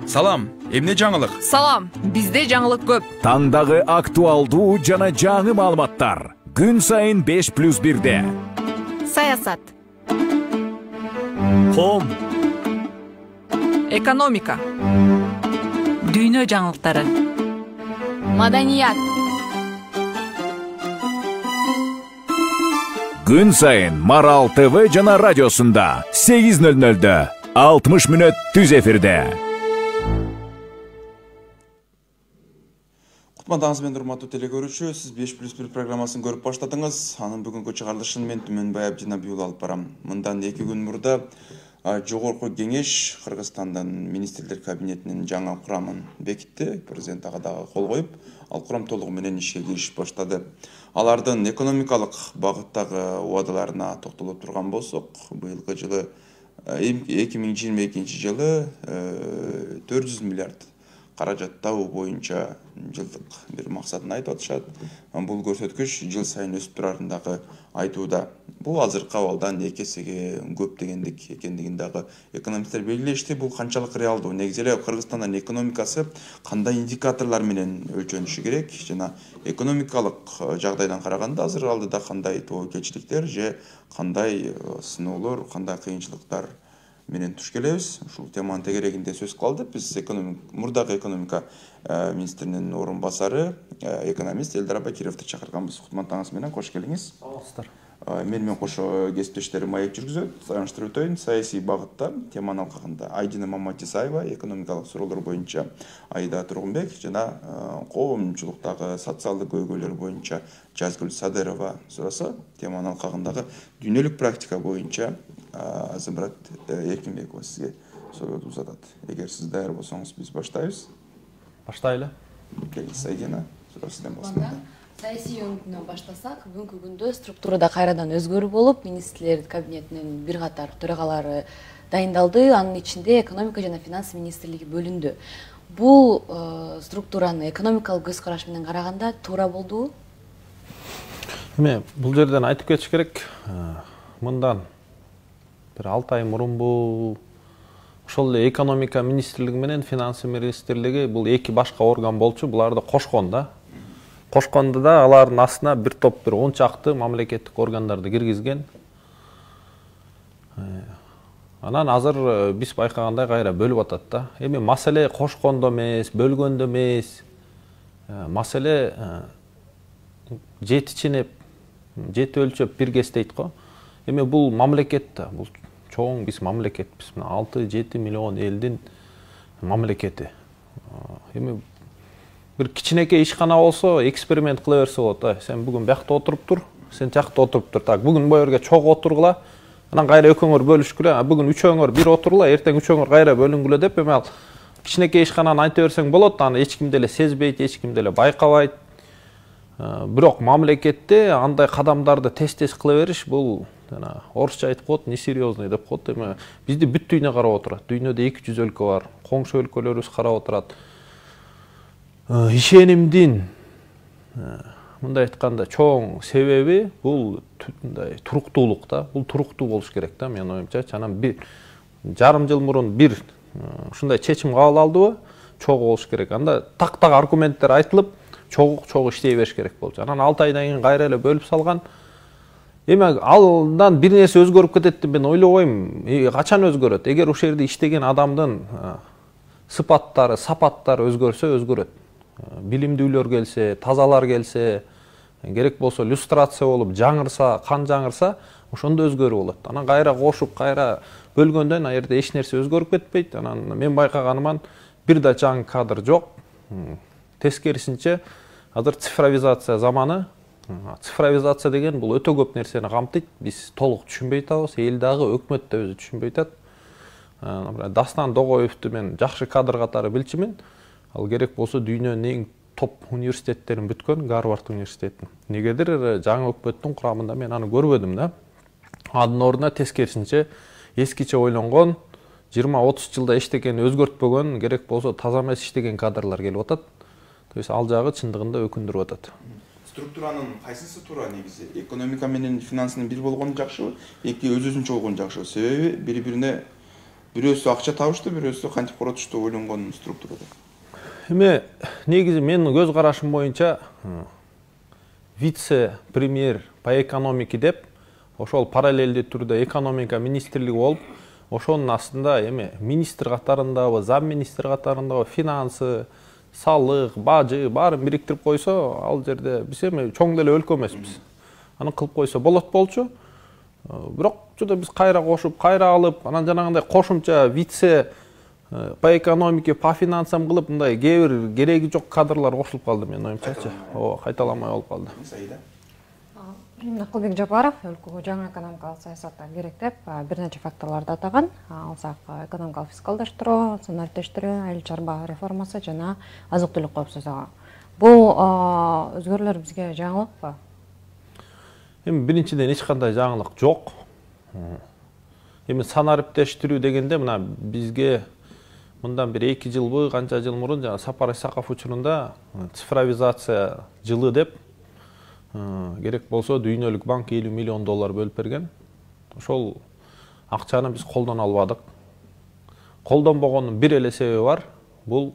Салам, эмне жаңылык? Салам, бизде жаңылык көп. Таңдағы актуалдуу жана жаңы маалыматтар. Күн сайын 5+1-де. Саясат. Ком. Экономика. Дүйнө жаңылыктары. Маданият. Күн сайын Марал ТВ жана радиосунда 8:00-дө 60 мүнөт түз эфирде. Кутмандаңыз, урматтуу телекөрүүчү, сиз 5+1 программасын көрүп баштадыңыз. Анын бүгүнкү чыгарылышын мен Түмөнбай Абдинабиул алып барам. Мындан 2 күн мурда Жогорку Кеңеш Кыргызстандын министрлер кабинетинин жаңа курамын бекитти. Президент ага дагы кол коюп, ал курам толугу менен ишке киришип баштады. Алардын экономикалык багыттагы убадаларына токтолуп турган болсок, быйылкы жылы 2022 жылы 400 миллиард каражат табуу боюнча жылдык бир максатын айтып атышат. Бул көрсөткүч жыл сайын өсүп турарын дагы айтууда. Бул азыркы абалдан 2 эсеге көп дегендик экендигин дагы экономисттер белгилешти. Бул канчалык реалдуу? Негизи эле Кыргызстандын экономикасы кандай индикаторлор менен өлчөнүшү керек жана экономикалык жагдайдан караганда азыр алдыда кандай тобокелчиликтер же кандай сыноолор, кандай кыйынчылыктар менен туш келебиз. Ушул теманын тегерегинде сөз кылды. Биз мурдагы экономика министринин орун басары, экономист Элдар Бакировду чакырганбыз. Кутмандаңыз менен кош келиңиз. Саламатсыздар. Мен кошо кесиптештерим маек жүргүзөт. Саганыштырып өтөйүн. Саясий багытта теманын алкагында Айдина Маматисаева, экономикалык суроолор боюнча Айда Тургунбек жана коомчулуктагы социалдык көйгөйлөр боюнча Жазгүл Садырова сураса, теманын алкагындагы дүйнөлүк практика боюнча Зымрат Эркинбекова сизге сөйлөп узатат. Эгер сиз даяр болсоңуз, биз баштайбыз. Баштайлы. Келиңиз, Айдина, сизден баштайлы. Саясий өңүнөн баштасак, бүгүнкү күндө структурада кайрадан өзгөрүү болуп, министрлер кабинетинин бир катар төрагалары дайындалды. Анын ичинде экономика жана финанс министрлиги бөлүндү. Бул структураны экономикалык көз караш менен караганда туура болдубу? Эми бул жерден айтып кетиш керек. Мындан бир 6 ай мурунбу ошол эле экономика министрлиги менен финанс министрлиги бул эки башка орган болчу, буларды кошкон да. Кошконду да алардын астына бир топ бир 10 чакты мамлекеттик органдарды киргизген. Анан азыр биз байкагандай кайра бөлүп атат да. Эми маселе кошкондо эмес, бөлгөндө эмес. Маселе жетичинеп, жети өлчөп бир кес дейт го. Эми бул мамлекет да, бул чоң биз мамлекетпиз. 6-7 миллион элдин мамлекети. Эми бир кичинекей ишкана болсо, эксперимент кыла берсе болот. Сен бүгүн бакта отуруп тур, сен жакта отуруп тур. Так, бүгүн боерге чогуу отургула, анан кайра экөөңөр бөлүшкүлө. Бүгүн үчөөңөр бир отургула, эртең үчөөңөр кайра бөлүнгүлө деп эми ал кичинекей ишкананы айта берсең болот. Аны эч ким деле сезбейт, эч ким деле байкабайт. Бирок мамлекетте андай кадамдарды тез-тез кыла бериш бул жана орусча айтып коет, несерьезный деп коет. Эми бизди бүт дүйнө карап отурат. Дүйнөдө 200 өлкө бар. Коңшу өлкөлөрүбүз карап отурат. Ишенимдин мындай айтканда чоң себеби бул туруктуулук да. Бул туруктуу болуш керек да, менин оюмча. Жана бир жарым жыл мурун бир ушундай чечим кабыл алдыбы? Чогуу болуш керек. Анда так-так аргументтер айтылып, чогуу иштей бериш керек болчу. Анан 6 айдан кийин кайра эле бөлүп салган. Эми алдан бир нерсе өзгөрүп кетет деп мен ойлобойм. Качан өзгөрөт? Эгер ошол жерде иштеген адамдын сыпаттары, сапаттары өзгөрсө өзгөрөт. Билимдүүлөр келсе, тазалар келсе, керек болсо люстрация болуп жаңырса, кан жаңырса, ошондо өзгөрүү болот. Анан кайра кошуп, кайра бөлгөндөн ал жерде эч нерсе өзгөрүп кетпейт. Анан мен байкаганыман бир да жаңы кадр жок. Тескерисинче, азыр цифровизация заманы. Цифровизация деген бул өтө көп нерсени камтыйт. Биз толук түшүнбөй атабыз, эл дагы, өкмөт да өзү түшүнбөй атат. Дастан Догоевду мен жакшы кадр катары билчүмүн. Ал керек болсо дүйнөнүн эң топ университеттерин бүткөн, Гарвард университетин. Негедир жаңы өкмөттүн курамында мен аны көрбөдүм да. Анын ордуна тескерисинче эскиче ойлонгон, 20-30 жылда иштеген, өзгөртпөгөн, керек болсо таза эмес иштеген кадрлар келип атат. То есть ал жагы чындыгында өкүндүрүп атат. Структуранын кайсысы туура негизи? Экономика менен финансынын бир болгону жакшыбы? Эки өз-өзүнчө болгону жакшыбы? Себеби бири-бирине бирөөсү акча табыштуу, бирөөсү кантип коротуштуу ойлонгон структурада. Эми негизи менин көз карашым боюнча вице-премьер по экономике деп ошол параллелдүү түрдө экономика министрлиги болуп, ошонун астында эми министр катарындагы, зам министр катарындагы финансы, салык, бажы баарын бириктирип койсо, ал жерде биз эми чоң деле өлкө эмеспиз. Аны кылып койсо болот болчу. Бирок жада биз кайра кошуп, кайра алып, анан жанагындай кошумча вице по экономике, по финансам кылып, мындай кээ бир кереги жок кадрлар кошулуп калды менин оюмчачы. Ооба, кайталамай болуп калды. Акылбек Жапаров өлкөгө жаңы экономикалык саясатты керек деп бир нече факторлорду атаган. Алсак экономикалык фискалдаштыруу, санариптештирүү, айыл чарба реформасы жана азык-түлүк коопсуздугу. Бул өзгөрүүлөр бизге жаңылыкпы? Эми биринчиден эч кандай жаңылык жок. Эми санариптештирүү дегенде мына бизге мындан бир 2 жылбы, канча жыл мурун жана Сапар Исаков учурунда цифровизация жылы деп керек болсо Дүйнөлүк банк 50 миллион доллар бөлүп берген. Ошол акчаны биз колдоно албадык. Колдонбогондун бир эле себеби бар. Бул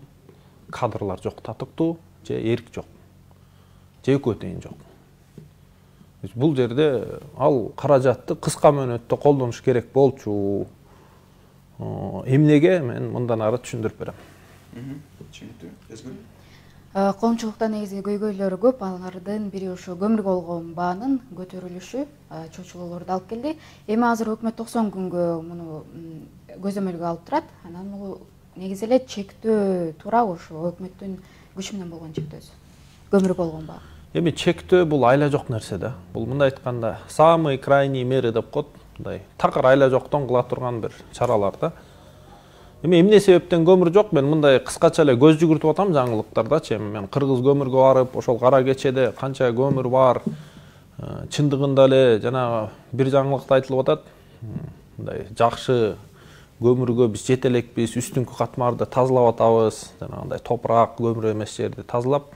кадрлар жок, татыктуу же эрк жок. Же экөө тейин жок. Бул жерде ал каражатты кыска мөөнөттө колдонуш керек болчу. Эмнеге мен мындан ары түшүндүрүп берем. Түшүнүктүү. Коомчулукта негизи көйгөйлөрү көп. Алардын бири ошо көмүргө болгон баанын көтөрүлүшү чочулоолорду алып келди. Эми азыр өкмөт 90 күнгө муну көзөмөлгө алып турат. Анан бул негизи эле чектөө туурабы ошо өкмөттүн күчү менен болгон чектөөсү. Көмүргө болгон баа. Эми чектөө бул айла жок нерсе да. Бул мындай айтканда самый крайний меры деп коет. Мындай такыр айла жоктон кыла турган бир чаралар да. Эми эмне себептен көмүр жок? Мен мындай кыскача эле көз жүгүртүп атам жаңылыктарда. Мен кыргыз көмүргө барып, ошол кара кечеде канча көмүр бар, чындыгында эле жанагы бир жаңылыкта айтылып атат. Мындай жакшы көмүргө биз жете элекпиз, үстүңкү катмарды тазалап атабыз, жанагындай топурак, көмүр эмес жерди тазалап,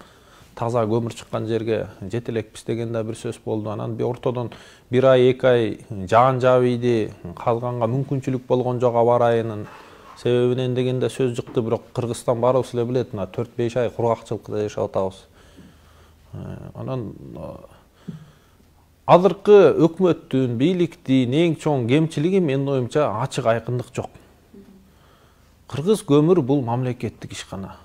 таза көмүр чыккан жерге жете элекпиз деген да бир сөз болду. Анан бир ортодон 1 ай, 2 ай жаан жаабыйды, казганга мүмкүнчүлүк болгон жок аба ырайынын себебинен деген да сөз чыкты. Бирок Кыргызстан баарыбыз эле билет, мына 4-5 ай кургакчылыкта жашап атабыз. Анан азыркы өкмөттүн, бийликтин эң чоң кемчилиги менин оюмча ачык айкындык жок. Кыргыз көмүр бул мамлекеттик ишкана.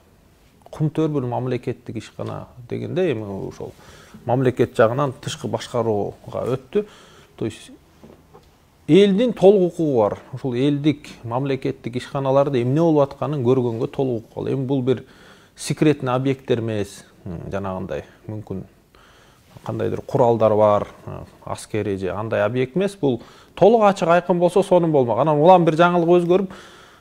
Кумтөр бул мамлекеттик ишкана дегенде эми ошол мамлекет жагынан тышкы башкарууга өттү. То есть элдин толук укугу бар. Ошол элдик мамлекеттик ишканаларда эмне болуп атканын көргөнгө толук укук. Эми бул бир секретный объекттер эмес, жанагындай мүмкүн кандайдыр куралдар бар, аскери же андай объект эмес. Бул толук ачык айкын болсо сонун болмок. Анан улам бир жаңылык өзгөрүп,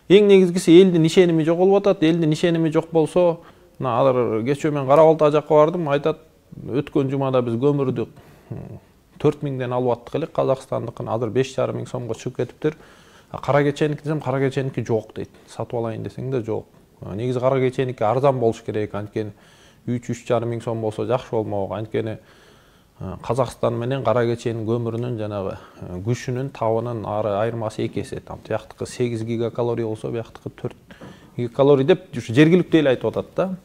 эң негизгиси элдин ишеними жоголуп атат. Элдин ишеними жок болсо, мына азыр кечээ мен Кара Балта жакка бардым, айтат, өткөн жумада биз көмүрдү 4000ден алып аттык элек, Казакстандыкын азыр 5500 сомго чыгып кетиптир. Кара кеченики десем, кара кеченики жок дейт. Сатып алайын десең да жок. Негизи кара кеченики арзан болуш керек, анткени 3-3,5 сом болсо жакшы болмок. Анткени Казакстан менен кара кеченин көмүрүнүн жанагы күчүнүн табынын айырмасы 2 эсе. Там тияктыкы 8 гигакалорий болсо, бияктыкы 4 гигакалорий деп жергиликтүү эле айтып атат да.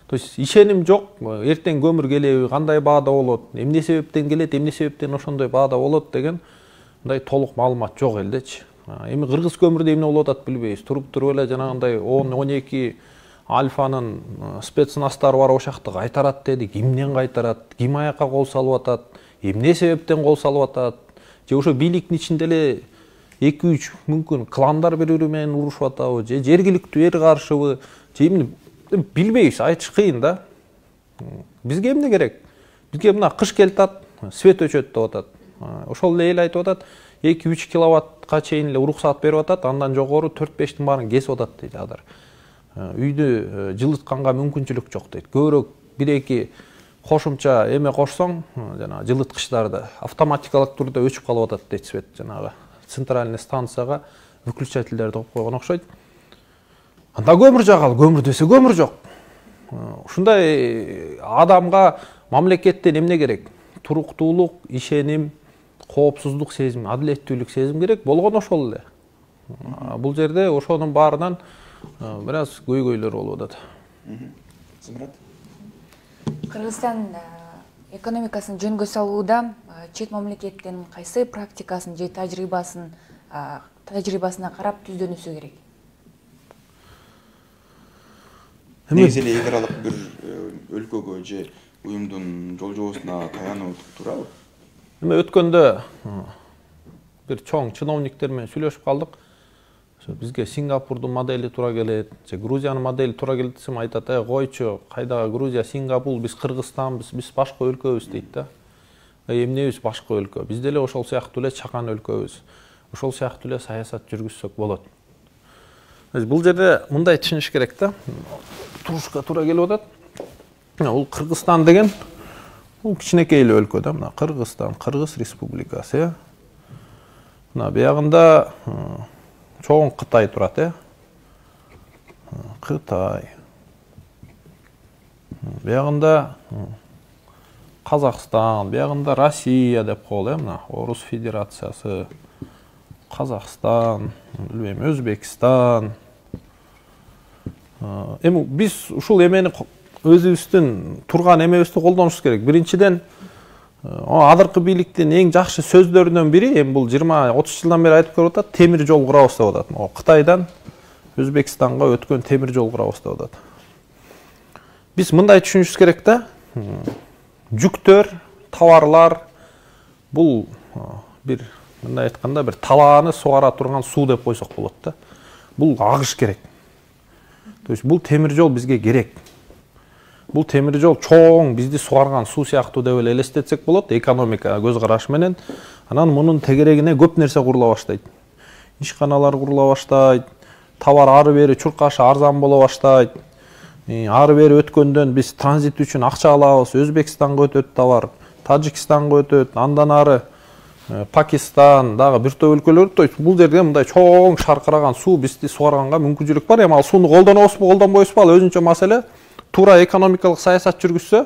То есть ишеним жок, эртең көмүр келеби, кандай баада болот, эмне себептен келет, эмне себептен ошондой баада болот деген мындай толук маалымат жок элдечи. Эми кыргыз көмүрдө эмне болуп атат билбейбиз. Туруп эле жанагындай 10-12 Альфанын спецнастары бар ошакты кайтарат дедик. Кимден кайтарат? Ким аякка кол салып атат? Эмне себептен кол салып атат? Же ошо бийликтин ичинде эле 2-3 мүмкүн кландар бири-бири менен урушуп атабы? Же жергиликтүү эр каршыбы? Же эмне билбейбиз, айтыш кыйын да. Бизге эмне керек? Бизге мына кыш келтат, свет өчөт деп атат. Ошол эле эл айтып атат, 2-3 киловаттка чейин эле уруксаат берип атат, андан жогору 4-5тин баарын кесип атат дейт азыр. Үйдү жылытканга мүмкүнчүлүк жок дейт. Көбүрөөк 1-2 кошумча эме кошсоң, жана жылыткычтарды автоматикалык түрдө өчүп калып атат дейт свет, жанагы центральный станцияга выключательдерди коюп койгон окшойт. Анда көмүр жагалы, көмүр десе көмүр жок. Ушундай адамга мамлекеттен эмне керек? Туруктуулук, ишеним, коопсуздук сезим, адилеттүүлүк сезим керек болгон ошол эле. Бул жерде ошонун баарынан бир аз көйгөйлөр болуп атат. Зымрат? Кыргызстан экономикасын жөнгө салууда чет мамлекеттин кайсы практикасын же тажрыйбасына карап түздөнүсү керек? Негизи эле эл аралык бир өлкөгө же уюмдун жол жобосуна таянып турабы? Эми өткөндө бир чоң чиновниктер менен сүйлөшүп калдык. Бизге Сингапурдун модели туура келет, же Грузиянын модели туура келет десем айтат, койчу, кайдагы Грузия, Сингапур, биз Кыргызстанбыз, биз башка өлкөбүз дейт да. Эмнебиз башка өлкө? Биз деле ошол сыяктуу эле чакан өлкөбүз. Ошол сыяктуу эле саясат жүргүзсөк болот. Бул жерде мындай түшүнүш керек да. Турушка туура келип атат. Бул Кыргызстан деген бул кичинекей эле өлкө да. Мына Кыргызстан, Кыргыз Республикасы. Мына биягында чоң Кытай турат, Кытай. Биягында Казакстан, биягында Россия деп коелу, мына Орус Федерациясы, Казакстан, билбейм, Өзбекстан. Эми биз ушул эмени өзүбүздүн турган эмебизди колдонушубуз керек. Биринчиден, адыркы бийликтин эң жакшы сөздөрүнөн бири, эми бул 20-30 жылдан бери айтып келип атат, темир жол курабыз деп атат. Кытайдан Өзбекстанга өткөн темир жол курабыз деп атат. Биз мындай түшүнүшүбүз керек да. Жүктөр, товарлар бул бир мындай айтканда бир талааны сугара турган суу деп койсок болот да. Бул агыш керек. То есть бул темир жол бизге керек. Бул темир жол чоң бизди сугарган суу сыяктуу деп эле элестетсек болот, экономика көз карашы менен. Анан мунун тегерегине көп нерсе курула баштайт. Ишканалар курула баштайт, товар ары бери чуркашы арзан боло баштайт. Ары бери өткөндөн биз транзит үчүн акча алабыз, Өзбекстанга өтөт товар, Тажикстанга өтөт, андан ары Пакистан, дагы бир топ өлкөлөр. То есть бул жерде мындай чоң шаркыраган суу бизди сугарганга мүмкүнчүлүк бар. Эми ал сууну колдонобузбу, колдонбойбузбу, ал өзүнчө маселе. Туура экономикалык саясат жүргүзсө,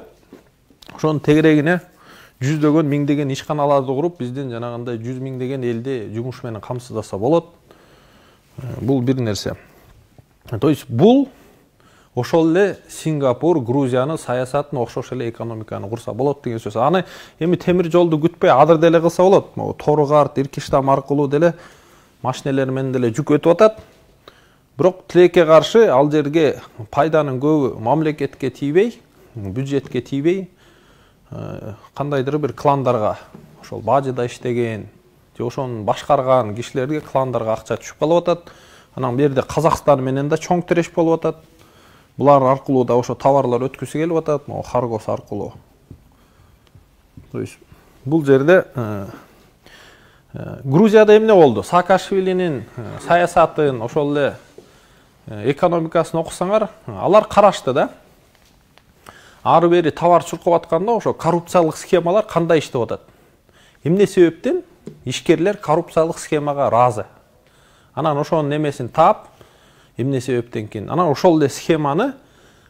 ошонун тегерегине жүздөгөн, миңдеген ишканаларды куруп, биздин жанагындай 100 миңдеген элди жумуш менен камсыздаса болот. Бул бир нерсе. То есть бул ошол эле Сингапур, Грузиянын саясатын окшош эле экономиканы курса болот деген сөз. Аны эми темир жолду күтпөй адыр деле кылса болот. Торгарт, Иркиштам аркылуу деле машинелер менен деле жүк өтүп атат. Бирок тилекке каршы ал жерге пайданын көбү мамлекетке тийбей, бюджетке тийбей, кандайдыр бир кландарга, ошол бажыда иштеген, же ошону башкарган кишилерге, кландарга акча түшүп калып атат. Анан бул жерде Казакстан менен да чоң тиреш болуп атат. Булар аркылуу да ошо товарлар өткүсү келип атат, Харгос аркылуу. То есть бул жерде Грузияда эмне болду? Саакашвилинин саясатын, ошол эле экономикасын окусаңар, алар карашты да. Ары бери товар чуркап атканда ошо коррупциялык схемалар кандай иштеп атат? Эмне себептен ишкерлер коррупциялык схемага ыраазы? Анан ошонун немесин таап, эмне себептен кийин анан ошол эле схеманы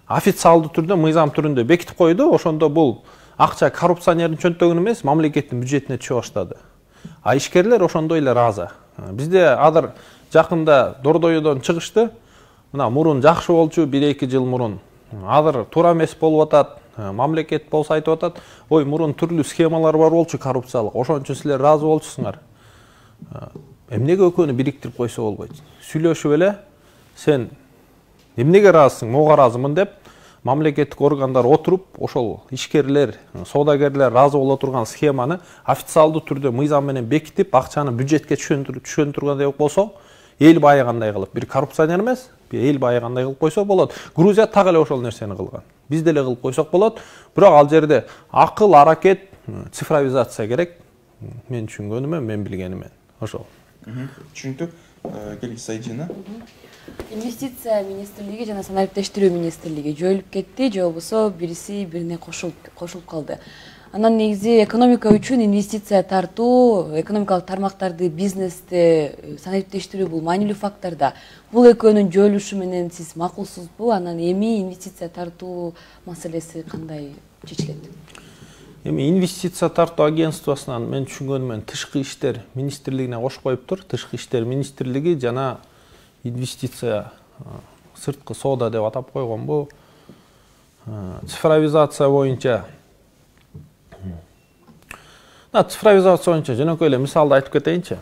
официалдуу түрдө, мыйзам түрүндө бекитип койду. Ошондо бул акча коррупционердин чөнтөгүнө эмес, мамлекеттин бюджетине түшө баштады. А ишкерлер ошондой эле ыраазы. Бизде адыр жакында Дордоюдон чыгышты. Мына мурун жакшы болчу, 1-2 жыл мурун. Адыр туура эмес болуп атат. Мамлекет болсо айтып атат, ой, мурун түрлүү схемалар бар болчу коррупциялык. Ошон үчүн силер ыраазы болчусуңар. Эмнеге экөөнү бириктирип койсо болбойт? Сүйлөшүп эле, сен эмнеге ыраазысың, мога ыраазымын деп, мамлекеттик органдар отуруп, ошол ишкерлер, соодагерлер ыраазы боло турган схеманы официалдуу түрдө мыйзам менен бекитип, акчаны бюджетке түшөндүргөндөй болсо, эл байыгандай кылып, бир коррупционер эмес, эл байыгандай кылып койсо болот. Грузия так эле ошол нерсени кылган. Биз деле кылып койсок болот. Бирок ал жерде акыл, аракет, цифровизация керек. Мен түшүнгөнүм, мен билгеним ошол. Түшүнүктүү. Келгис Айжина. Инвестиция министрлиги жана санариптештирүү министрлиги жойулуп кетти, же болбосо бириси бирине кошулуп калды. Анан негизи экономика үчүн инвестиция тартуу, экономикалык тармактарды, бизнести санариптештирүү бул маанилүү фактор да. Бул экөөнүн жойулушу менен сиз макулсузбу? Анан эми инвестиция тартуу маселеси кандай чечилет? Эми инвестиция тартуу агентствосунан мен түшүнгөнүм менен Тышкы иштер министрлигине кошуп коюптур. Тышкы иштер министрлиги жана инвестиция сырткы соода деп атап койгон бу цифровизация боюнча. Цифровизация боюнча жөнөкөй эле мисалды айтып кетейинчи.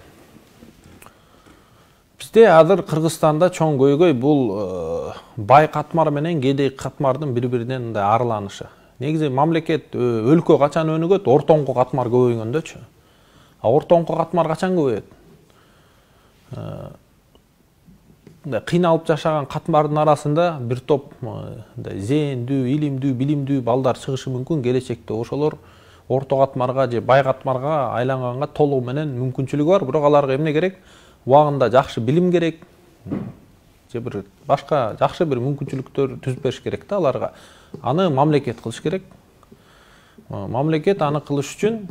Бизде азыр Кыргызстанда чоң көйгөй бул бай катмар менен кедей катмардын бири-биринен мындай арыланышы. Негизи мамлекет өлкө качан өнүгөт, ортоңку катмар көбөйгөндөчү. А ортоңку катмар качан көбөйөт? Кыйналып жашаган катмардын арасында бир топ зээндүү, илимдүү, билимдүү балдар чыгышы мүмкүн. Келечекте ошолор орто катмарга же бай катмарга айланганга толугу менен мүмкүнчүлүгү бар. Бирок аларга эмне керек? Убагында жакшы билим керек. Же бир башка жакшы бир мүмкүнчүлүктөр түзүп бериш керек да аларга. Аны мамлекет кылыш керек. Мамлекет аны кылыш үчүн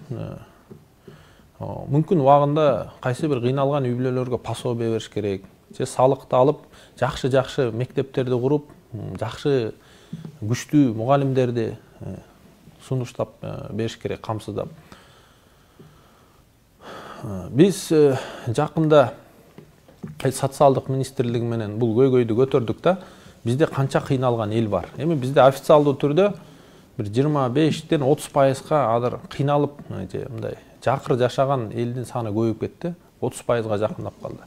мүмкүн убагында кайсы бир кыйналган үй бүлөлөргө пособие бериш керек. Же салыкты алып, жакшы мектептерди куруп, жакшы күчтүү мугалимдерди сунуштап бериш керек, камсыздап. Биз жакында социалдык министрлиги менен бул көйгөйдү көтөрдүк да. Бизде канча кыйналган эл бар. Эми бизде официалдуу түрдө бир 25-ден 30%га азыр кыйналып, же мындай жакыр жашаган элдин саны көбөйүп кетти. 30%га жакындап калды.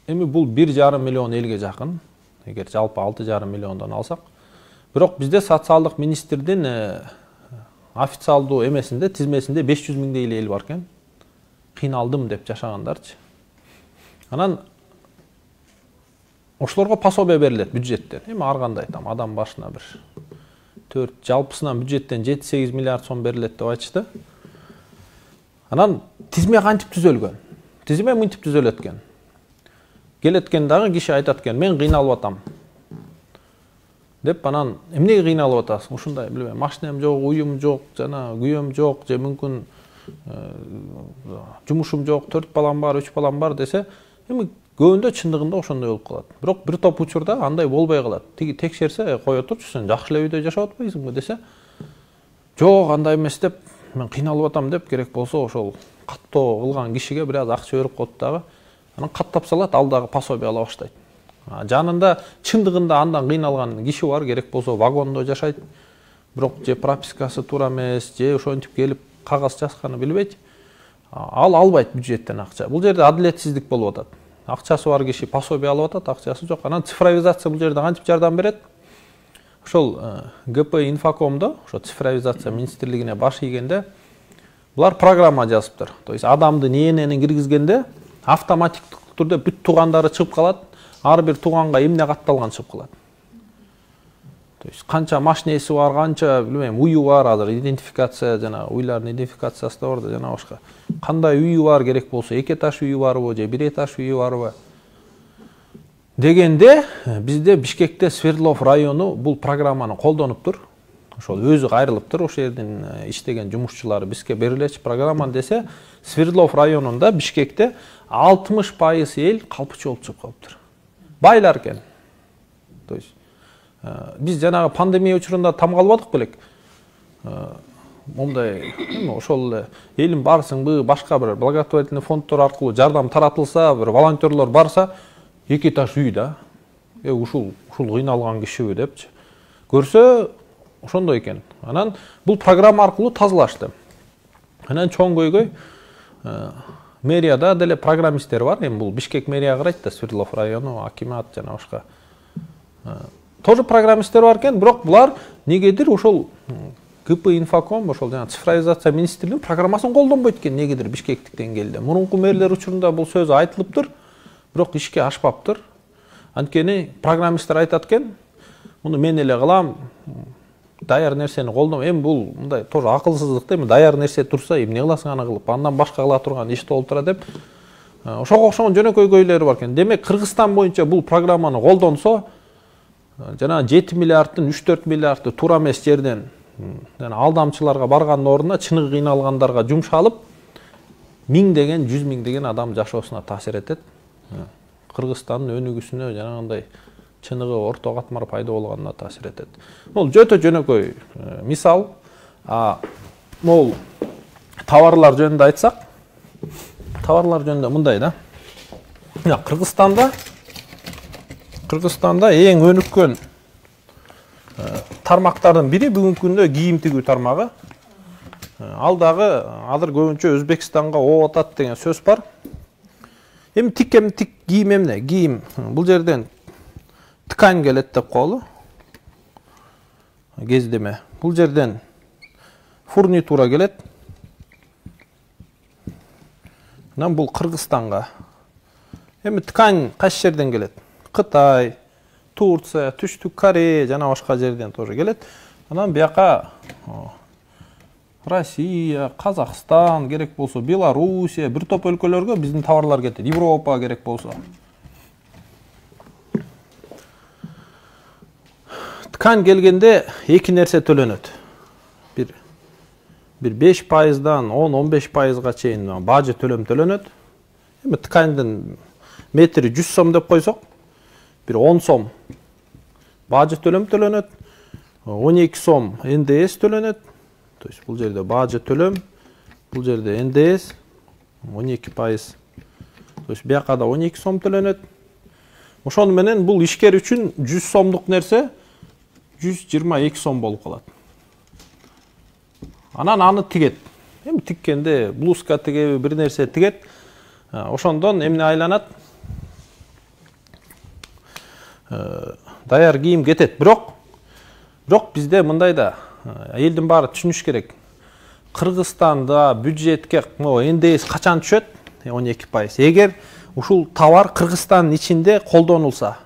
Эми бул 1,5 миллион элге жакын. Эгер жалпы 6,5 миллиондон алсак, бирок бизде социалдык министрдин официалдуу эмесинде, тизмесинде 500 миңдей эл бар экен. Кыйналдым деп жашагандарчы. Анан ошолорго пособие берилет бюджеттен. Эми ар кандай адам башына бир 4 жалпысынан бюджеттен 7-8 миллиард сом берилет деп айтышты. Анан тизме кантип түзөлгөн? Тизме мынтип түзөлөт экен. Келеткен дагы киши айтат экен, мен кыйналып атам. Деп анан эмнеге кыйналып атасың? Ушундай билбейм, машинам жок, уюм жок, жана күйөөм жок, же мүмкүн жумушум жок, 4 балам бар, 3 балам бар десе, эми көбүндө чындыгында ошондой болуп калат. Бирок бир топ учурда андай болбой калат. Тиги текшерсе, кое турчу, сен жакшы эле үйдө жашап атпайсыңбы десе, жок, андай эмес деп, мен кыйналып атам деп, керек болсо ошол каттоо кылган кишиге бир аз акча берип коет дагы. Анан каттап салат, ал дагы пособие ала баштайт. Жанында чындыгында андан кыйналган киши бар, керек болсо вагондо жашайт. Бирок же пропискасы туура эмес, же ошентип келип кагаз жазганы билбейт. Ал албайт бюджеттен акча. Бул жерде адилетсиздик болуп атат. Акчасы бар киши пособие алып атат, акчасы жок. Анан цифровизация бул жерде кантип жардам берет? Ошол ГП Инфокомдо, ошо цифровизация министрлигине баш ийгенде булар программа жазыптыр. То есть адамдын ЭННин киргизгенде автоматиктик түрдө бүт туугандары чыгып калат. Ар бир тууганга эмне катталган чыгып калат. То есть канча машинеси бар, канча билбейм, уyu бар, азыр идентификация жана уйлардын идентификациясы да бар да, жана башка. Кандай уyu бар, керек болсо 2 этаж уyu барбы, же 1 этаж уyu барбы дегенде, бизде Бишкекте Свердлов району бул программаны колдонуптур. Ошол өзү кайрылыптыр, ошол жердин иштеген жумушчулары бизге берилечи программаны десе, Свердлов районунда Бишкекте 60% эл калпычы болуп чыгып калыптыр. Байлар экен. То есть биз жанагы пандемия учурунда там калбадык белек. Мондай, ошол элим барсыңбы, башка бир благотворительный фонддор аркылуу жардам таратылса, бир волонтерлор барса, 2 этаж үй да. Ушул кыйналган кишиби депчи. Көрсө, ошондой экен. Анан бул программа аркылуу тазалашты. Анан чоң көйгөй мэрияда деле программисттер бар. Эми бул Бишкек мэрия карайт да, Свердлов району, акимат жана башка. Тоже программисттер бар экен, бирок булар негедир ошол ГП Инфоком, ошол жана цифровизация министрлигинин программасын колдонбойт экен, негедир Бишкектиктен келди. Мурунку мэрлер учурунда бул сөз айтылыптыр, бирок ишке ашпаптыр. Анткени программисттер айтат экен, муну мен эле кылам, даяр нерсени колдом. Эми бул мындай тоже акылсыздык да, эми даяр нерсе турса, эмне кыласың аны кылып, андан башка кыла турган иш болуп тура деп. Ошого окшогон жөнөкөй көйлөрү бар экен. Демек Кыргызстан боюнча бул программаны колдонсо, жана 7 миллиардтын 3-4 миллиарды туура эмес жерден жана алдамчыларга баргандын ордуна чыныгы кыйналгандарга жумшалып, 1000 деген, 100 миң деген адам жашоосуна таасир этет. Кыргызстандын өнүгүүсүнө жанагындай чыныгы орто катмар пайда болгонуна таасир этет. Бул жөнөкөй мисал. Могул товарлар жөнүндө айтсак, товарлар жөнүндө мындай да. Кыргызстанда эң өнүккөн тармактардын бири бүгүнкү күндө кийим тигүү тармагы. Ал дагы азыр көбүнчө Өзбекстанга ооп атат деген сөз бар. Эми тик кийим эмне? Кийим бул жерден ткань келет деп коелу. Кездеме. Бул жерден фурнитура келет. Бул Кыргызстанга. Эми ткань кайсы жерден келет? Кытай, Турция, Түштүк Корея жана башка жерден тоже келет. Анан бияка Россия, Казакстан, керек болсо Белоруссия, бир топ өлкөлөргө биздин товарлар кетет. Европа керек болсо. Ткань келгенде эки нерсе төлөнөт. Бир 5%дан 10-15%га чейин бажы төлөнөт. Эми тканьдын метри 100 сом деп койсок, бир 10 сом бажы төлөнөт, 12 сом НДС төлөнөт. То есть бул жерде бажы төлөм, бул жерде НДС 12%. То есть бияка да 12 сом төлөнөт. Ошону менен бул ишкер үчүн 100 сомдук нерсе 122 сом болуп калат. Анан аны тигет. Эми тиккенде блузка тигеби, бир нерсе тигет. Ошондон эмне айланат? Даяр кийим кетет. Бирок бизде мындай да, элдин баары түшүнүш керек. Кыргызстанда бюджетке НДС качан түшөт? 12%. Эгер ушул товар Кыргызстандын ичинде колдонулса,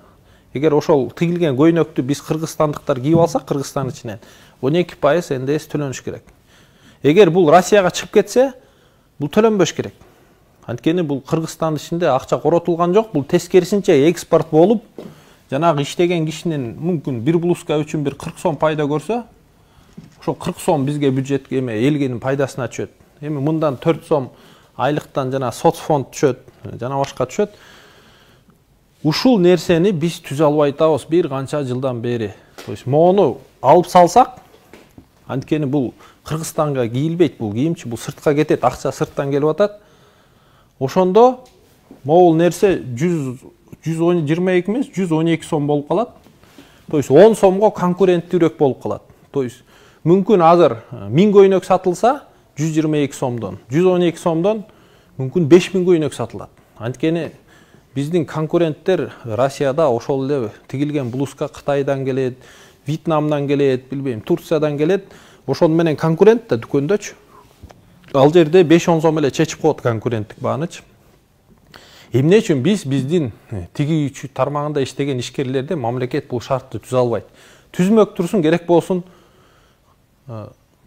эгер ошол тигилген көйнөктү биз кыргызстандыктар кийип алсак, Кыргызстан ичинен 12% НДС төлөнүш керек. Эгер бул Россияга чыгып кетсе, бул төлөнбөш керек. Анткени бул Кыргызстандын ичинде акча коротулган жок, бул тескерисинче экспорт болуп, жанагы иштеген кишинин мүмкүн бир блузка үчүн бир 40 сом пайда көрсө, ошол 40 сом бизге бюджетке элгенин пайдасына түшөт. Эми мындан 4 сом айлыктан жана соцфонд түшөт, жана башка түшөт. Ушул нерсени биз түзө албай атабыз бир канча жылдан бери. То есть мону алып салсак, анткени бул Кыргызстанга кийилбейт, бул кийимчи, бул сыртка кетет, акча сырттан келип атат. Ошондо могул нерсе 122 эмес, 112 сом болуп калат. То есть 10 сомго конкуренттүүрөөк болуп калат. То есть мүмкүн азыр 1000 көйнөк сатылса 122 сомдон, 112 сомдон мүмкүн 5000 көйнөк сатылат. Анткени биздин конкуренттер Россияда ошол эле тигилген блузка Кытайдан келет, Вьетнамдан келет, билбейм, Турциядан келет. Ошону менен конкурент да дүкөндөчү. Ал жерде 5-10 сом эле чечип коет конкуренттик бааныч. Эмне үчүн биздин тигүүчү тармагында иштеген ишкерлерде мамлекет бул шартты түзө албайт. Түзмөк турсун, керек болсун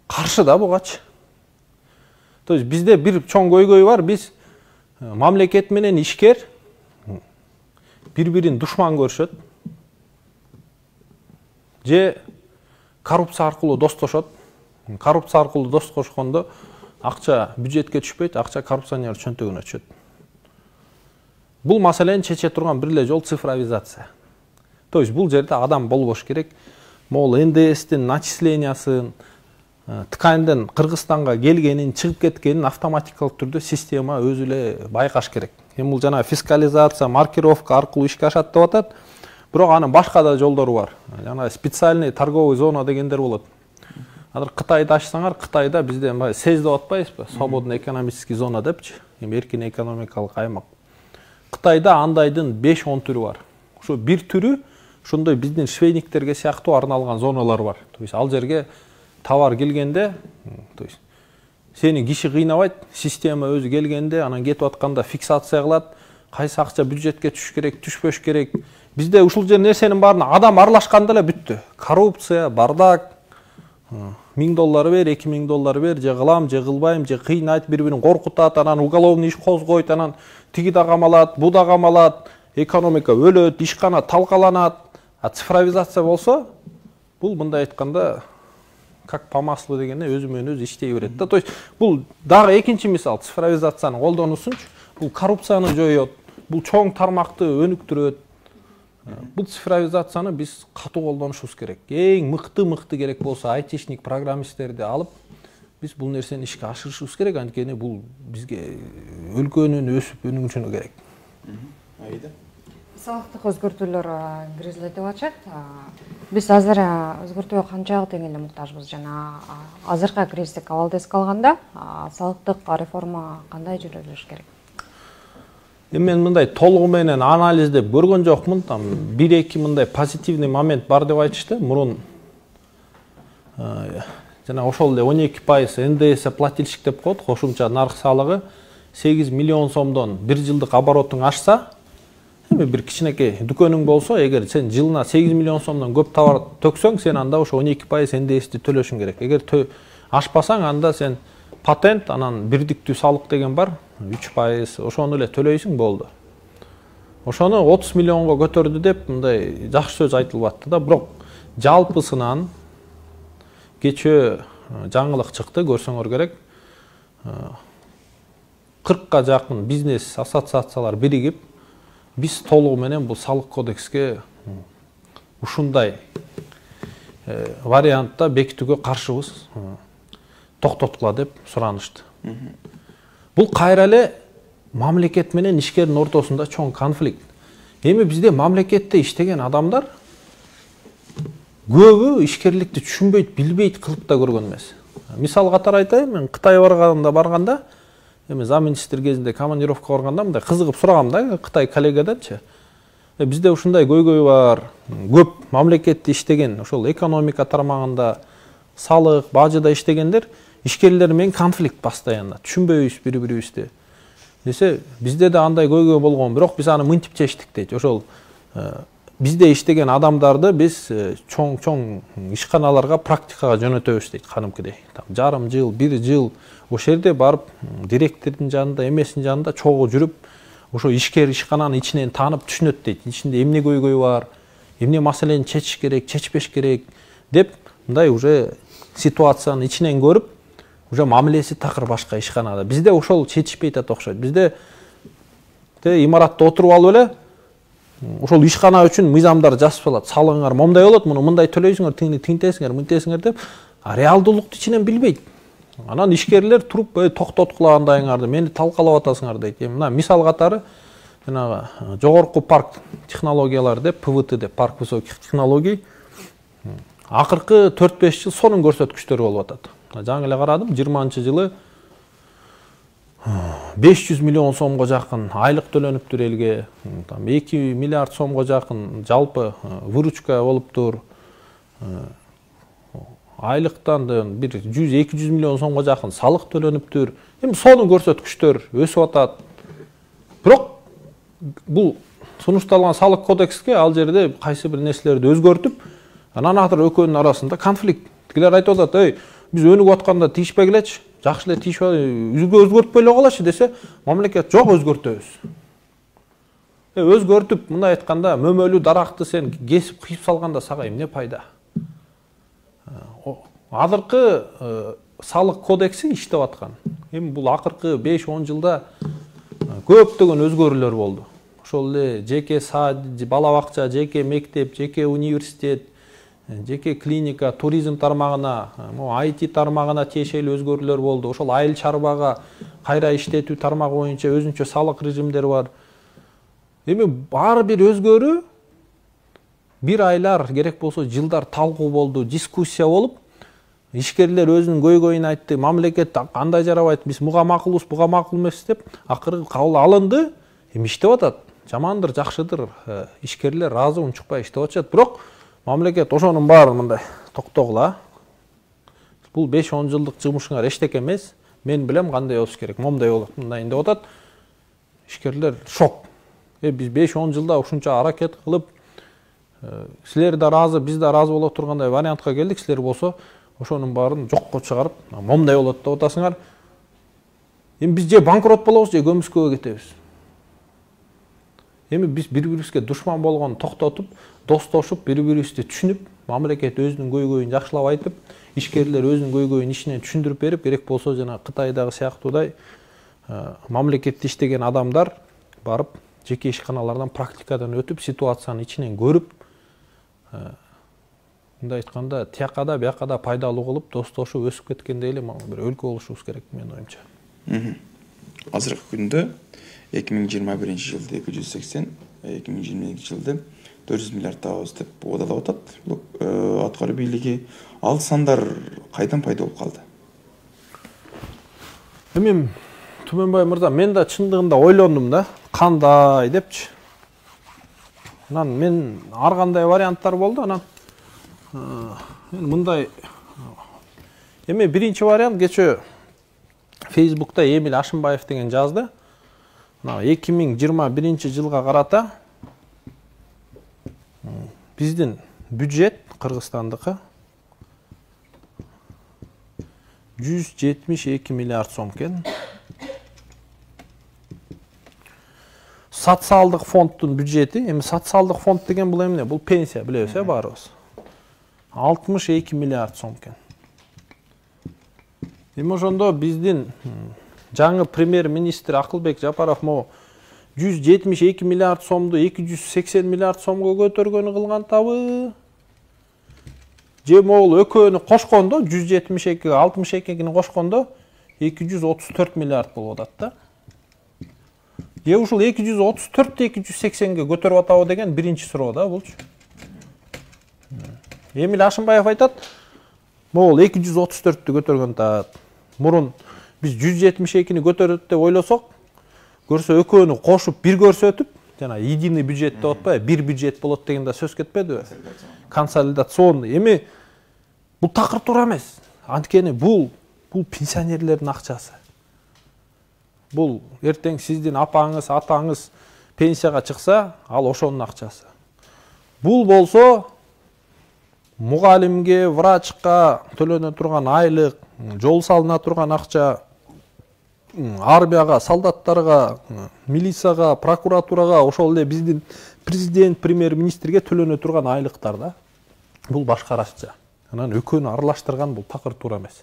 каршы да бугачы. То есть бизде бир чоң көйгөй бар, биз мамлекет менен ишкер бири-бирин душман көрүшөт. Же коррупция аркылуу достошот. Коррупция аркылуу достошкондо акча бюджетке түшпөйт, акча коррупционер чөнтөгүнө түшөт. Бул маселени чече турган бир эле жол цифровизация. То есть бул жерде адам болбош керек. Могул НДСтин начислениясын, тканьдын Кыргызстанга келгенин, чыгып кеткенин автоматикалык түрдө система өзү эле байкаш керек. Эми бул жана фискализация, маркировка аркылуу ишке ашат деп атат. Бирок анын башка да жолдору бар. Жана специальный торговый зона дегендер болот. Азыр Кытайды ачсаңар, Кытайда бизде СЭЗ деп атпайбызбы? Свободный экономический зона депчи. Эми эркин экономикалык аймак. Кытайда андайдын 5-10 түрү бар. Ошо бир түрү ошондой биздин швейниктерге сыяктуу арналган зоналар бар. То есть ал жерге товар келгенде, то есть сени киши кыйнабайт, система өзү келгенде, анан кетип атканда фиксация кылат, кайсы акча бюджетке түшүш керек, түшпөш керек. Бизде ушул жер нерсенин баарына адам аралашканда эле бүттү. Коррупция, бардак, $1000 бер, $2000 бер, же кылам, же кылбайм, же кыйнайт, бири-бирин коркутат, анан уголовный иш козгойт, анан тиги да камалат, бу да камалат, экономика өлөт, ишкана талкаланат. А цифровизация болсо, бул мындай айтканда как по маслу дегенде өзү-өзү иштей берет да. То есть бул дагы экинчи мисал цифровизациянын колдонуусунчу. Бул коррупцияны жоёт, бул чоң тармакты өнүктүрөт. Бул цифровизацияны биз катуу колдонушубуз керек. Эң мыкты керек болсо айтишник программисттерди алып, биз бул нерсени ишке ашырышыбыз керек. Анткени бул бизге өлкөнүн өсүп өнүгүшүнө керек. Айда. Салыктык өзгөртүүлөр киргизилет деп атышат. Биз азыр өзгөртүүгө канчалык тең эле муктажбыз жана азыркы кризистик абалды эске алганда салыктык реформа кандай жүргүзүлүш керек? Мен мындай толугу менен анализдеп көргөн жокмун. Там 1-2 мындай позитивный момент бар деп айтышты. Мурун жана ошол эле 12% НДС плательщик деп коет, кошумча нарк салыгы 8 миллион сомдон 1 жылдык оборотуң ашса, эми бир кичинекей дүкөнүң болсо, эгер сен жылына 8 миллион сомдон көп товар төксөң, сен анда ошо 12% НДСти төлөшүң керек. Эгер ашпасаң, анда сен патент, анан бирдиктүү салык деген бар, 3%, ошону эле төлөйсүң, болду. Ошону 30 миллионго көтөрдү деп мындай жакшы сөз айтылып атты да, бирок жалпысынан кечээ жаңылык чыкты, көрсөңөр керек. 40га жакын бизнес ассоциациялар биригип, биз толугу менен бул салык кодекске ушундай вариантта бекитүүгө каршыбыз, токтоткула деп суранышты. Бул кайра эле мамлекет менен ишкердин ортосунда чоң конфликт. Эми бизде мамлекетте иштеген адамдар көбү ишкерликти түшүнбөйт, билбейт, кылып да көргөн эмес. Мисал катары айтайын, мен Кытай барганда, эми замминистр кезинде командировка барганда мындай кызыгып сурагам да Кытай коллегаданчы. Бизде ушундай көйгөй бар, көп мамлекетте иштеген, ошол экономика тармагында, салык, бажыда иштегендер ишкерлер менен конфликт постоянно, түшүнбөйбүз бири-бирибизди. Десе, бизде да андай көйгөй болгон, бирок биз аны мынтип чечтик дейт. Ошол бизде иштеген адамдарды биз чоң ишканаларга практикага жөнөтөбүз дейт, канымкыдей. Жарым жыл, 1 жыл ошол жерде барып директордун жанында, эмесинин жанында чогуу жүрүп, ошо ишкер ишкананын ичинен таанып түшүнөт дейт. Ичинде эмне көйгөй бар, эмне маселени чечиш керек, чечпеш керек деп, мындай уже ситуациянын ичинен көрүп, уже мамилеси такыр башка ишканада. Бизде ошол чечишпей атат окшойт. Бизде имаратта отуруп алып эле ошол ишкана үчүн мыйзамдар жазып алат. Салыгыңар момдай болот, муну мындай төлөйсүңөр, тиңтесиңер, мынтесиңер деп, реалдуулукту ичинен билбейт. Анан ишкерлер туруп токтоткула андайыңарды, мени талкалап атасыңар дейт. Мына мисал катары жанагы жогорку парк технологиялар деп, ПВТ деп, парк высоких технологий. Акыркы 4-5 жыл сонун көрсөткүчтөрү болуп атат. Жаңы эле карадым, 20-жылы 500 миллион сомго жакын айлык төлөнүптүр элге, 2 миллиард сомго жакын жалпы выручка болуптур. Айлыктан бир 100-200 миллион сомго жакын салык төлөнүптүр. Эми сонун көрсөткүчтөр өсүп атат. Бирок бул сунушталган салык кодекске ал жерде кайсы бир нерселерди өзгөртүп, анан атыр экөөнүн арасында конфликт. Тигилер айтып атат, биз өнүгүп атканда тийишпегилечи, жакшы эле тийишип, өзгөртпөй эле калачы десе, мамлекет жок, өзгөртөбүз. Өзгөртүп, мындай айтканда, мөмөлүү даракты сен кесип кыйып салганда сага эмне пайда? Азыркы салык кодекси иштеп аткан. Эми бул акыркы 5-10 жылда көптөгөн өзгөрүүлөр болду. Ошол эле жеке сад, бала бакча, жеке мектеп, жеке университет, жеке клиника, туризм тармагына, IT тармагына тиешелүү өзгөрүүлөр болду. Ошол айыл чарбага кайра иштетүү тармагы боюнча өзүнчө салык режимдери бар. Эми ар бир өзгөрүү бир айлар, керек болсо жылдар талкуу болду, дискуссия болуп, ишкерлер өзүнүн көйгөйүн айтты, мамлекет андай жарабайт, биз буга макулбуз, буга макул эмес деп, акыры кабыл алынды. Эми иштеп атат. Жамандыр, жакшыдыр, ишкерлер ыраазы унчукпай иштеп атышат. Бирок мамлекет ошонун баарын мындай токтогула. Бул 5-10 жылдык жумушуңар эчтеке эмес. Мен билем кандай болуш керек, момдай болот, мындай деп атат. Ишкерлер шок. Биз 5-10 жылда ушунча аракет кылып, силер да ыраазы, биз да ыраазы боло тургандай вариантка келдик, силер болсо ошонун баарын жокко чыгарып, момдай болот деп атасыңар. Эми биз же банкрот болобуз, же көмүскөгө кетебиз. Эми биз бири-бирибизге душман болгону токтотуп, достошуп, бири-бирибизди түшүнүп, мамлекет өзүнүн көйгөйүн жакшылап айтып, ишкерлер өзүнүн көйгөйүн ичинен түшүндүрүп берип, керек болсо жана Кытайдагы сыяктуудай мамлекетте иштеген адамдар барып жеке ишканалардан практикадан өтүп ситуацияны ичинен көрүп, мындай айтканда тияка да бияка да пайдалуу кылып достошуп өсүп кеткендей эле бир өлкө болушубуз керек менин оюмча. Азыркы күндө 2021 жылда 280, 2022 жылда 400 миллиард табабыз деп бодолуп атат. Бул аткаруу бийлиги ал сандар кайдан пайда болуп калды? Эми Түмөнбай мырза, мен да чындыгында ойлондум да, кандай депчи. Анан мен ар кандай варианттар болду, анан мындай эми биринчи вариант кечээ Facebook'ta Эмил Ашымбаев деген жазды. 2021 жылга карата биздин бюджет Кыргызстандыкы 172 миллиард сом экен. Социалдык фонддун бюджети, эми социалдык фонд деген бул эмне? Бул пенсия, билебиз, баарыбыз. 62 миллиард сом экен. Эми ошондо биздин жаңы премьер-министр Акылбек Жапаров мо 172 миллиард сомду 280 миллиард сомго көтөргөнү кылгантабы? Же могул экөөнү кошкондо 172 62-ни кошкондо 234 миллиард болуп атат да. Же ушул 234-ті 280-ге көтөрүп атабы деген биринчи суроо да булчу. Эмил Ашымбаев айтат, могул 234-ті көтөргөн атат. Мурун биз 172-ни көтөрөт деп ойлосок, көрсө экөөнү кошуп бир көрсөтүп, жана единый бюджет деп атпайбы, бир бюджет болот деген да сөз кетпедиби? Консолидацион. Эми бул такыр туура эмес. Анткени бул пенсионерлердин акчасы. Бул эртең сиздин апаңыз, атаңыз пенсияга чыкса, ал ошонун акчасы. Бул болсо мугалимге, врачка төлөнө турган айлык, жол салына турган акча, армияга, солдаттарга, милицияга, прокуратурага, ошол эле биздин президент, премьер-министрге төлөнө турган айлыктар да. Бул башкарача. Анан экөөнү аралаштырган бул такыр туура эмес.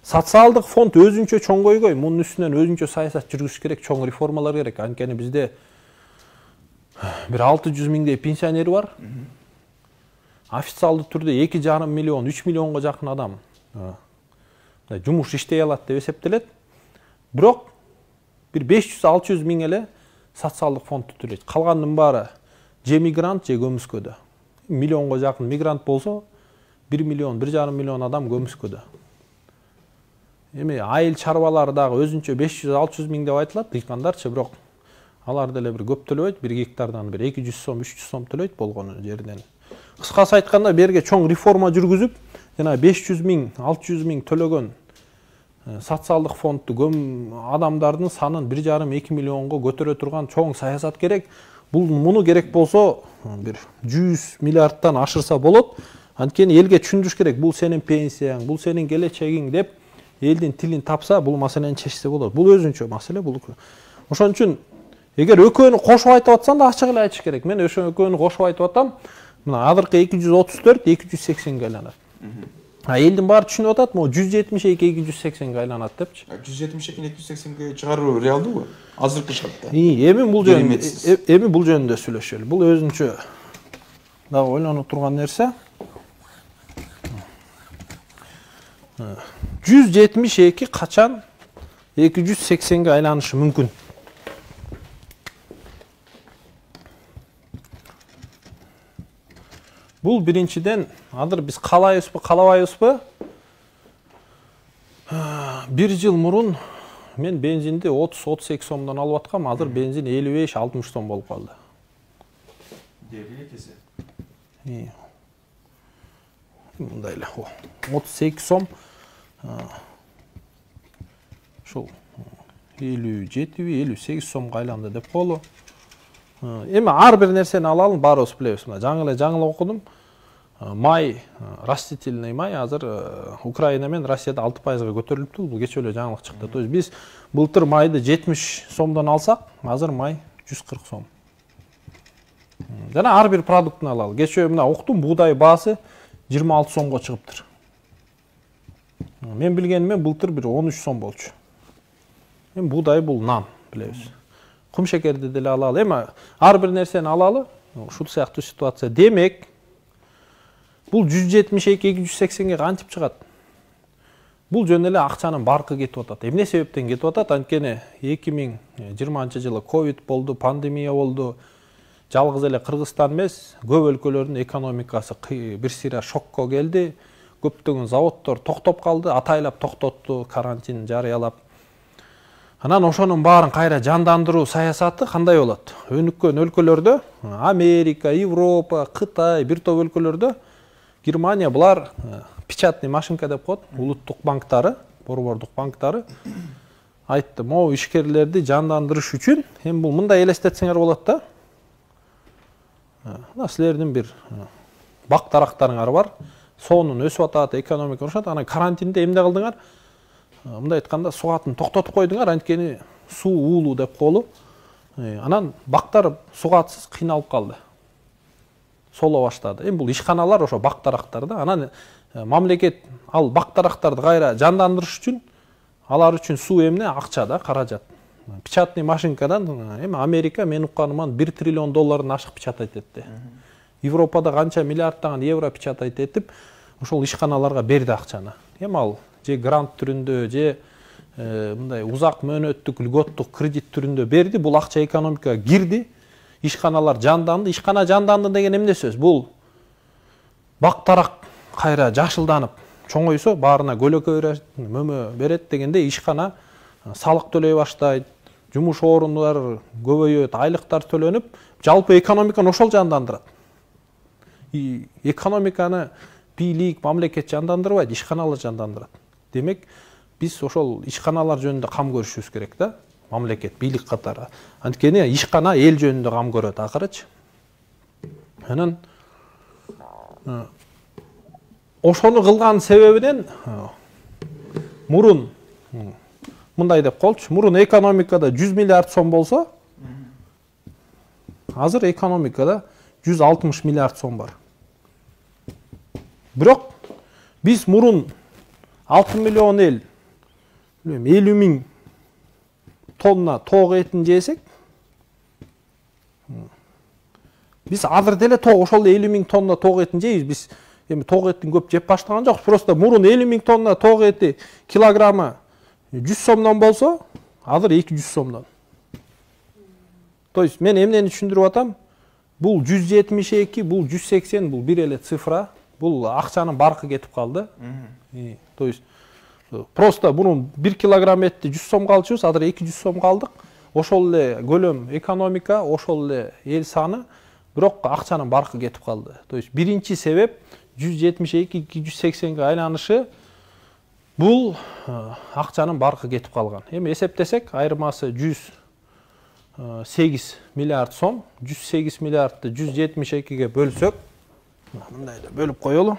Социалдык фонд өзүнчө чоң койгой, мунун үстүнөн өзүнчө саясат жүргүзүш керек, чоң реформалар керек. Анткени бизде бир 600 миңдей пенсионер бар. Официалдуу түрдө 2,5 миллион, 3 миллионго жакын адам жумуш иштей алат деп эсептелет. Бирок бир 500-600 миң эле социалдык фондду төлөйт. Калгандын баары же мигрант, же көмүскөдө. Миллионго жакын мигрант болсо, 1 миллион, 1,5 миллион адам көмүскөдө. Эми айыл чарбалары дагы өзүнчө 500-600 миң деп айтылат, дыйкандарчы, бирок алар деле бир көп төлөбөйт, 1 гектардан бир 200 сом, 300 сом төлөйт болгону жерден. Кыскасы айтканда, берге чоң реформа жүргүзүп, жана 500 миң, 600 миң төлөгөн социалдык фондду адамдардын санын 1,5-2 миллионго көтөрө турган чоң саясат керек. Муну керек болсо бир 100 миллиардтан ашырса болот. Анткени элге түшүндүрүш керек, бул сенин пенсияң, бул сенин келечегиң деп элдин тилин тапса, бул маселени чечсе болот. Бул өзүнчө маселе бул. Ошон үчүн эгер экөөнү кошуп айтып атсаң да ачык эле айтыш керек. Мен ошо экөөнү кошуп айтып атам. Мына азыркы 234 280ге айланат. Элдин баары түшүнүп атат, могу 172 280ге айланат депчи. 172 280ге чыгаруу реалдуубу? Азыркы шартта. Эми бул жөнүндө сүйлөшөлү. Бул өзүнчө дагы ойлонуп турган нерсе. 172 качан 280ге айланышы мүмкүн? Бул биринчиден, азыр биз каалайбызбы, каалабайбызбы? Бир жыл мурун мен бензинди 30-32 сомдон алып аткам, азыр бензин 55-60 сом болуп калды. Дери экесе. Мындай эле, 38 сом. Ушул 57-58 сомго айланды деп коелу. Эми ар бир нерсени алалым, баарыбыз билебиз. Жаңы эле окудум. Май, растительный май азыр Украина менен Россияда 6%га көтөрүлүптү. Бул кечээ эле жаңылык чыкты. То есть биз былтыр майды 70 сомдон алсак, азыр май 140 сом. Жана ар бир продуктун алалы. Кечээ мына окудум, буудай баасы 26 сомго чыгыптыр. Мен билгениме былтыр бир 13 сом болчу. Эми буудай бул нан, билебиз. кумшекерди деле алалы. Эми ар бир нерсени алалы. Ушул сыяктуу ситуация. Демек, бул 172-280ге кантип чыгат? Бул жөн эле акчанын баркы кетип атат. Эмне себептен кетип атат? Анткени 2020-жылы ковид болду, пандемия болду. Жалгыз эле Кыргызстан эмес, көп өлкөлөрдүн экономикасы бир сыйра шокко келди. Көптөгөн заводдор токтоп калды, атайлап токтотту, карантин жарыялап. Анан ошонун баарын кайра жандандыруу саясаты кандай болот? Өнүккөн өлкөлөрдө, Америка, Европа, Кытай, бир топ өлкөлөрдө Германия булар печатный машинка деп коет, улуттук банктары, борбордук банктары айтты, могу ишкерлерди жандандырыш үчүн, эми бул мындай элестетсеңер болот да. Силердин бир бак дарактарыңар бар, сонун өсүп атат, экономика өсүп, анан карантинде эмне кылдыңар? Мындай айтканда, сугатын токтотуп койдуңар, анткени суу уулуу деп коелу. Анан бактар сугатсыз кыйналып калды. Соло баштады. Эми бул ишканалар ошо бак дарактар да. Анан мамлекет ал бак дарактарды кайра жандандырыш үчүн, алар үчүн суу эмне? Акча да, каражат. Печатный машинкадан эми Америка мен укканыман 1 триллион доллардан ашык печатать этти. Европада канча миллиарддаган евро печатать этип, ошол ишканаларга берди акчаны. Эми ал же грант түрүндө, же мындай узак мөөнөттүк льготтук кредит түрүндө берди. Бул акча экономикага кирди. Ишканалар жанданды. Ишкана жанданды деген эмне сөз? Бул бак дарак кайра жашылданып, чоңойсо баарына көлөкө мөмө берет дегенде ишкана салык төлөй баштайт, жумуш орундары көбөйөт, айлыктар төлөнүп, жалпы экономиканы ошол жандандырат. Экономиканы бийлик, мамлекет жандандырбайт, ишканалар жандандырат. Демек, биз ошол ишканалар жөнүндө кам көрүшүбүз керек да, мамлекет, бийлик катары. Анткени ишкана эл жөнүндө кам көрөт акырычы. Анан ошону кылган себебинен мурун мындай деп коелучу, мурун экономикада 100 миллиард сом болсо, азыр экономикада 160 миллиард сом бар. Бирок биз мурун 6 миллион эл 50 миң тонна тоок этин жесек, биз азыр деле ошол 50 миң тонна тоок этин жейбиз. Биз эми тоок этин көп жеп баштаган жокпуз. Просто мурун 50 миң тонна тоок эти килограммы 100 сомдон болсо, азыр 200 сомдон. То есть мен эмнени түшүндүрүп атам? Бул 172, бул 180, бул бир эле цифра. Бул акчанын баркы кетип калды. То есть просто мурун 1 килограмм этти 100 сомго алчубуз, азыр 200 сомго алдык. Ошол эле көлөм экономика, ошол эле эл саны, бирок акчанын баркы кетип калды. То есть биринчи себеп 172-280ге айланышы бул акчанын баркы кетип калган. Эми эсептесек, айырмасы 108 миллиард сом, 108 миллиардты 172ге бөлсөк, мындай да бөлүп коелу.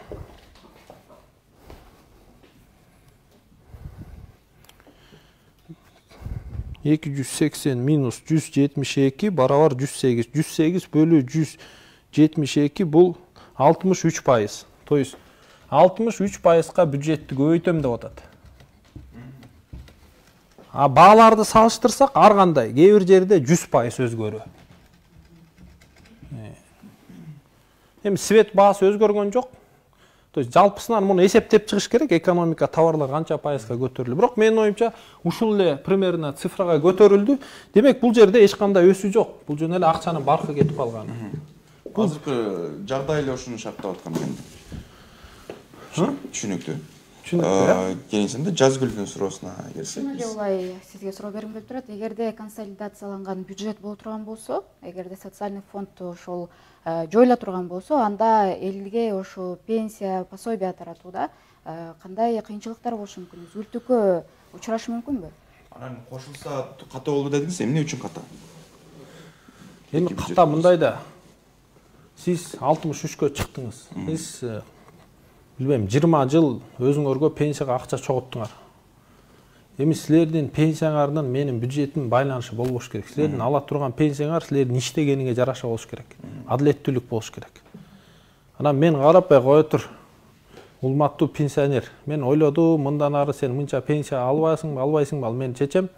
280 минус 172 барабар 108. 108 бөлü 172 бул 63%. То есть 63%га бюджетти көбөйтөм деп атат. А бааларды салыштырсак, ар кандай кээ бир жерде 100% өзгөрүү. Эми свет баасы өзгөргөн жок. То есть жалпысынан муну эсептеп чыгыш керек, экономика товарлар канча пайызга көтөрүлдү. Бирок менин оюмча ушул эле примерно цифрага көтөрүлдү. Демек бул жерде эч кандай өсүү жок. Бул жөн эле акчанын баркы кетип калган. Азыркы жагдай эле ушуну шарттап аткан экен. Түшүнүктүү. Кийинсинде Жазгүлдүн суроосуна келсек. Улай сизге суроо бергим келип турат. Эгерде консолидацияланган бюджет боло турган болсо, эгерде социальный фонд ошол жоюла турган болсо, анда элге ошо пенсия, пособие таратууда кандай кыйынчылыктар болушу мүмкүн? Үзгүлтүүгө учурашы мүмкүнбү? Анан кошулса ката болду дедиңиз, эмне үчүн ката? Эми ката мындай да. Сиз 63кө чыктыңыз. Сиз билбейм 20 жыл өзүңөргө пенсияга акча чогулттуңар. Эми силердин пенсияңардын менин бюджетим байланышы болбош керек. Силердин ала турган пенсияңар силердин иштегениңе жараша болуш керек. Адилеттүүлүк болуш керек. Анан мен карапай кое тур. Урматтуу пенсионер, мен ойлодум, мындан ары сен мынча пенсия албайсыңбы, ал менин чечем.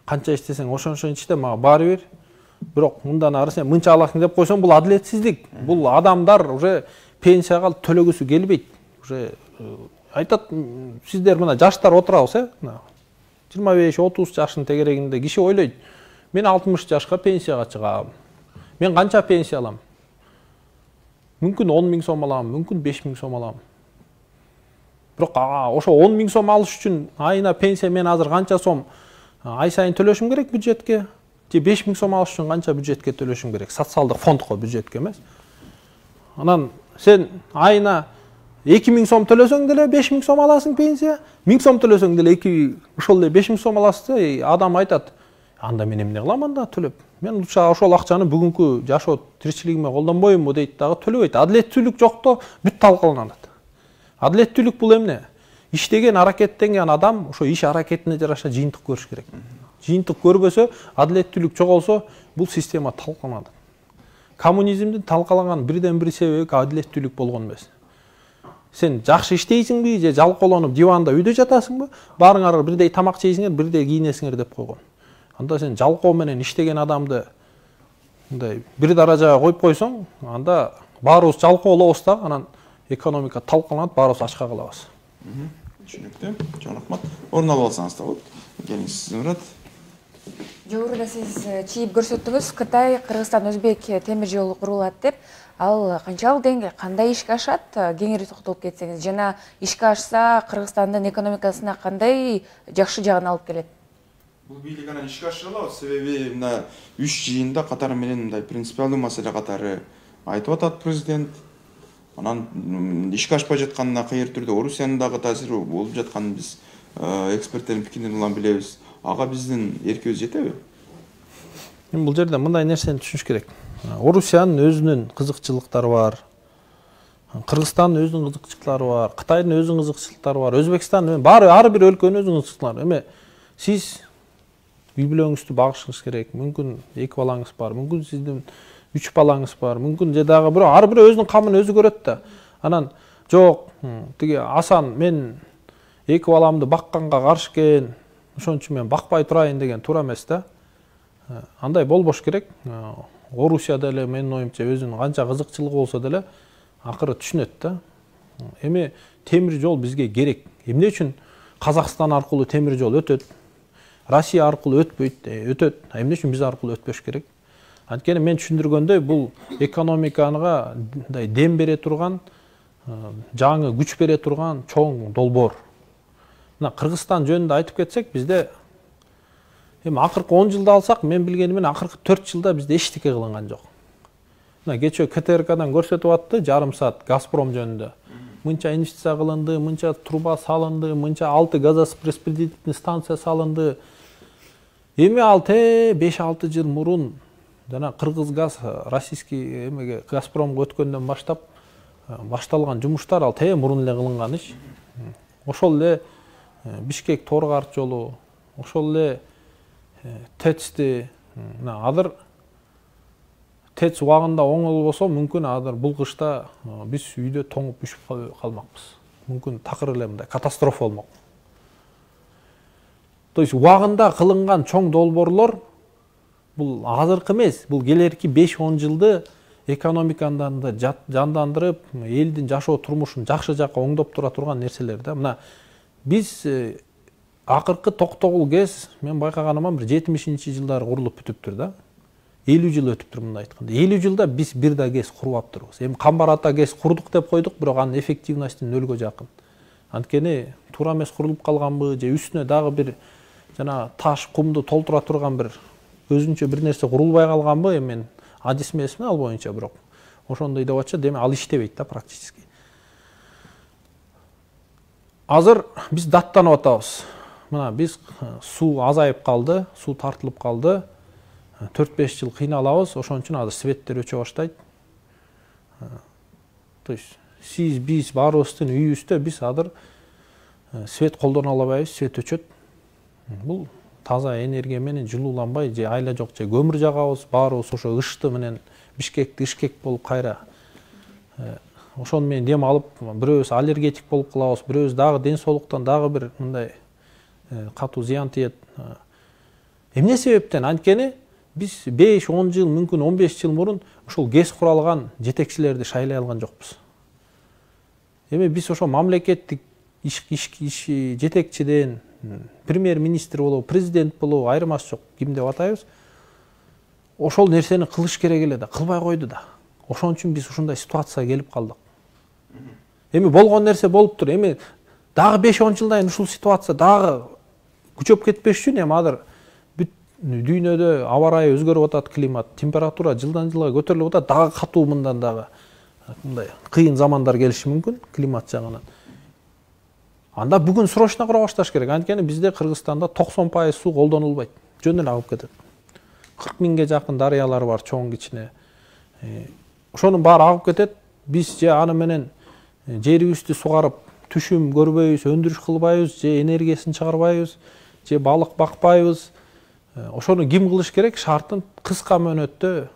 канча иштесең ошончо иште, мага баары бир. Бирок мындан ары сен мынча аласың деп койсоң, бул адилетсиздик. Бул адамдар уже пенсияга төлөгүсү келбейт. Уже айтат, сиздер мына жаштар отурабыз, 25-30 жаштын тегерегинде киши ойлойт. Мен 60 жашка пенсияга чыгам. Мен канча пенсия алам? Мүмкүн 10 000 сом алам, мүмкүн 5 000 сом алам. Бирок ошо 10 000 сом алыш үчүн айына пенсия мен азыр канча сом ай сайын төлөшүм керек бюджетке? Же 5 000 сом алыш үчүн канча бюджетке төлөшүм керек? Социалдык фондко, бюджетке эмес. Анан сен айына 2 000 сом төлөсөң деле 5 000 сом аласың пенсия, 1000 сом төлөсөң деле ошол эле 5 000 сом аласың. Адам айтат, анда мен эмне кылам анда төлөп? Мен ошол акчаны бүгүнкү жашоо тиричилигиме колдонбоймунбу дейт дагы төлөбөйт. Адилеттүүлүк жокто бүт талкаланат. Адилеттүүлүк бул эмне? Иштеген, аракеттенген адам ошо иш аракетине жараша жыйынтык көрүш керек. Жыйынтык көрбөсө, адилеттүүлүк жоголсо, бул система талкаланат. Коммунизмдин талкалаган бирден бир себеби адилеттүүлүк болгон эмес. Сен жакшы иштейсиңби же жалкоолонуп диванда үйдө жатасыңбы? Баарыңар бирдей тамак жейсиңер, бирдей кийинесиңер деп койгон. Анда сен жалкоо менен иштеген адамды мындай бир даражага коюп койсоң, анда баарыбыз жалкоолобуз да, анан экономика талкаланат, баарыбыз ачка калабыз. Түшүнүктүү. Чоң рахмат. Орун алып алсаңыз да болот. Келиңиз, сиз Мурат. Жогоруда сиз чийип көрсөттүңүз, Кытай, Кыргызстан, Өзбек темир жолу курулат деп. Ал канчалык деңгээлде кандай ишке ашат? Кеңири токтолуп кетсеңиз, жана ишке ашса Кыргызстандын экономикасына кандай жакшы жагын алып келет? Бул бийлик анан ишке ашыра алабыз, себеби мына 3 жыйында катары менен мындай принципиалдуу маселе катары айтып атат президент. Анан ишке ашпай жатканына кайыр түрдө Орусиянын дагы таасири болуп жатканын биз эксперттердин пикирин улам билебиз. Ага биздин эркибиз жетеби? Бул жерде мындай нерсени түшүнүш керек. Орусиянын өзүнүн кызыкчылыктары бар. Кыргызстандын өзүнүн кызыкчылыктары бар. Кытайдын өзүнүн кызыкчылыктары бар. Өзбекстандын ар бир өлкөнүн өзүнүн кызыкчылыктары. Эми сиз үй бүлөңүздү багышыңыз керек. Мүмкүн 2 балаңыз бар, мүмкүн сиздин 3 балаңыз бар, мүмкүн же дагы бирөө ар бир өзүнүн камын өзү көрөт да. Анан жок, тиги Асан мен 2 баламды бакканга каршы экен, ошон үчүн мен бакпай турайын деген туура эмес да. Андай болбош керек. Орусия деле менин оюмча өзүнүн канча кызыкчылыгы болсо деле акыры түшүнөт да. Эми темир жол бизге керек. Эмне үчүн Казакстан аркылуу темир жол өтөт? Россия аркылуу өтпөйт, өтөт. Эмне үчүн биз аркылуу өтпөш керек? Анткени мен түшүндүргөндөй, бул экономикага дем бере турган, жаңы күч бере турган чоң долбоор. Мына Кыргызстан жөнүндө айтып кетсек, бизде эми акыркы 10 жылда алсак, мен билгени менен акыркы 4 жылда бизде эчтеке кылынган жок. Мына кечээ КТРКдан көрсөтүп атты, жарым саат Газпром жөнүндө. Мынча инвестиция кылынды, мынча труба салынды, мынча 6 газораспределительный станция салынды. Эми ал 5-6 жыл мурун жана Кыргызгаз российский эмеге Газпромго өткөндөн баштап башталган жумуштар ал мурун эле кылынган иш. Ошол эле Бишкек Торгарт жолу, ошол эле ТЭЦти, азыр ТЭЦ убагында оңолбосо мүмкүн азыр бул кышта биз үйдө тоңуп үшүп калмакпыз. Мүмкүн такыр эле мындай катастрофа болмок. То есть убагында кылынган чоң долбоорлор бул азыркы эмес, бул келерки 5-10 жылды экономиканы жандандырып, элдин жашоо турмушун жакшы жакка оңдоп тура турган нерселер да. Мына биз акыркы токтогул кез, мен байкаганыма бир 70-жылдары курулуп бүтүптүр да. 50 жыл өтүптүр мындай айтканда. 50 жылда биз бир да ГЭС куруп аптырбыз. Эми Камбар ата ГЭС курдук деп койдук, бирок анын эффективности нөлгө жакын. Анткени туура эмес курулуп калганбы, же үстүнө дагы бир жана таш, кумду толтура турган бир өзүнчө бир нерсе курулбай калганбы, эми мен адис эмесмин ал боюнча, бирок ошондой деп атчы, демек ал иштебейт да практически. Азыр биз даттанып атабыз. Мына биз суу азайып калды, суу тартылып калды. 4-5 жыл кыйналабыз, ошон үчүн азыр светтер өчө баштайт. То есть сиз, биз баарыбыздын үйүбүздө биз азыр свет колдоно албайбыз, свет өчөт. Бул таза энергия менен жылууланбай, же айла жок, же көмүр жагабыз, баарыбыз ошо ышты менен Бишкекти ишкек болуп кайра. Ошону менен дем алып, бирөөбүз аллергетик болуп калабыз, бирөөбүз дагы ден соолуктан дагы бир мындай катуу зыян тиет. Эмне себептен? Анткени биз 5-10 жыл, мүмкүн 15 жыл мурун ошол кез куралган жетекчилерди шайлай алган жокпуз. Эми биз ошо мамлекеттик иш жетекчиден премьер-министр болобу, президент болобу айырмасы жок, ким деп атайбыз. Ошол нерсени кылыш керек эле да, кылбай койду да. Ошон үчүн биз ушундай ситуацияга келип калдык. Эми болгон нерсе болуптур. Эми дагы 5-10 жылдан кийин ушул ситуация дагы күчөп кетпеш үчүн эми азыр бүт дүйнөдө аба ырайы өзгөрүп атат, климат, температура жылдан жылга көтөрүлүп атат, дагы катуу мындан дагы мындай кыйын замандар келиши мүмкүн климат жагынан. Анда бүгүн срочно кура башташ керек. Анткени бизде Кыргызстанда 90% суу колдонулбайт. Жөн эле агып кетет. 40 миңге жакын дарыялар бар, чоң кичине. Ошонун баары агып кетет. Биз же аны менен жерибизди сугарып түшүм көрбөйбүз, өндүрүш кылбайбыз, же энергиясын чыгарбайбыз, же балык бакпайбыз. Ошону ким кылыш керек? Шартын кыска мөөнөттө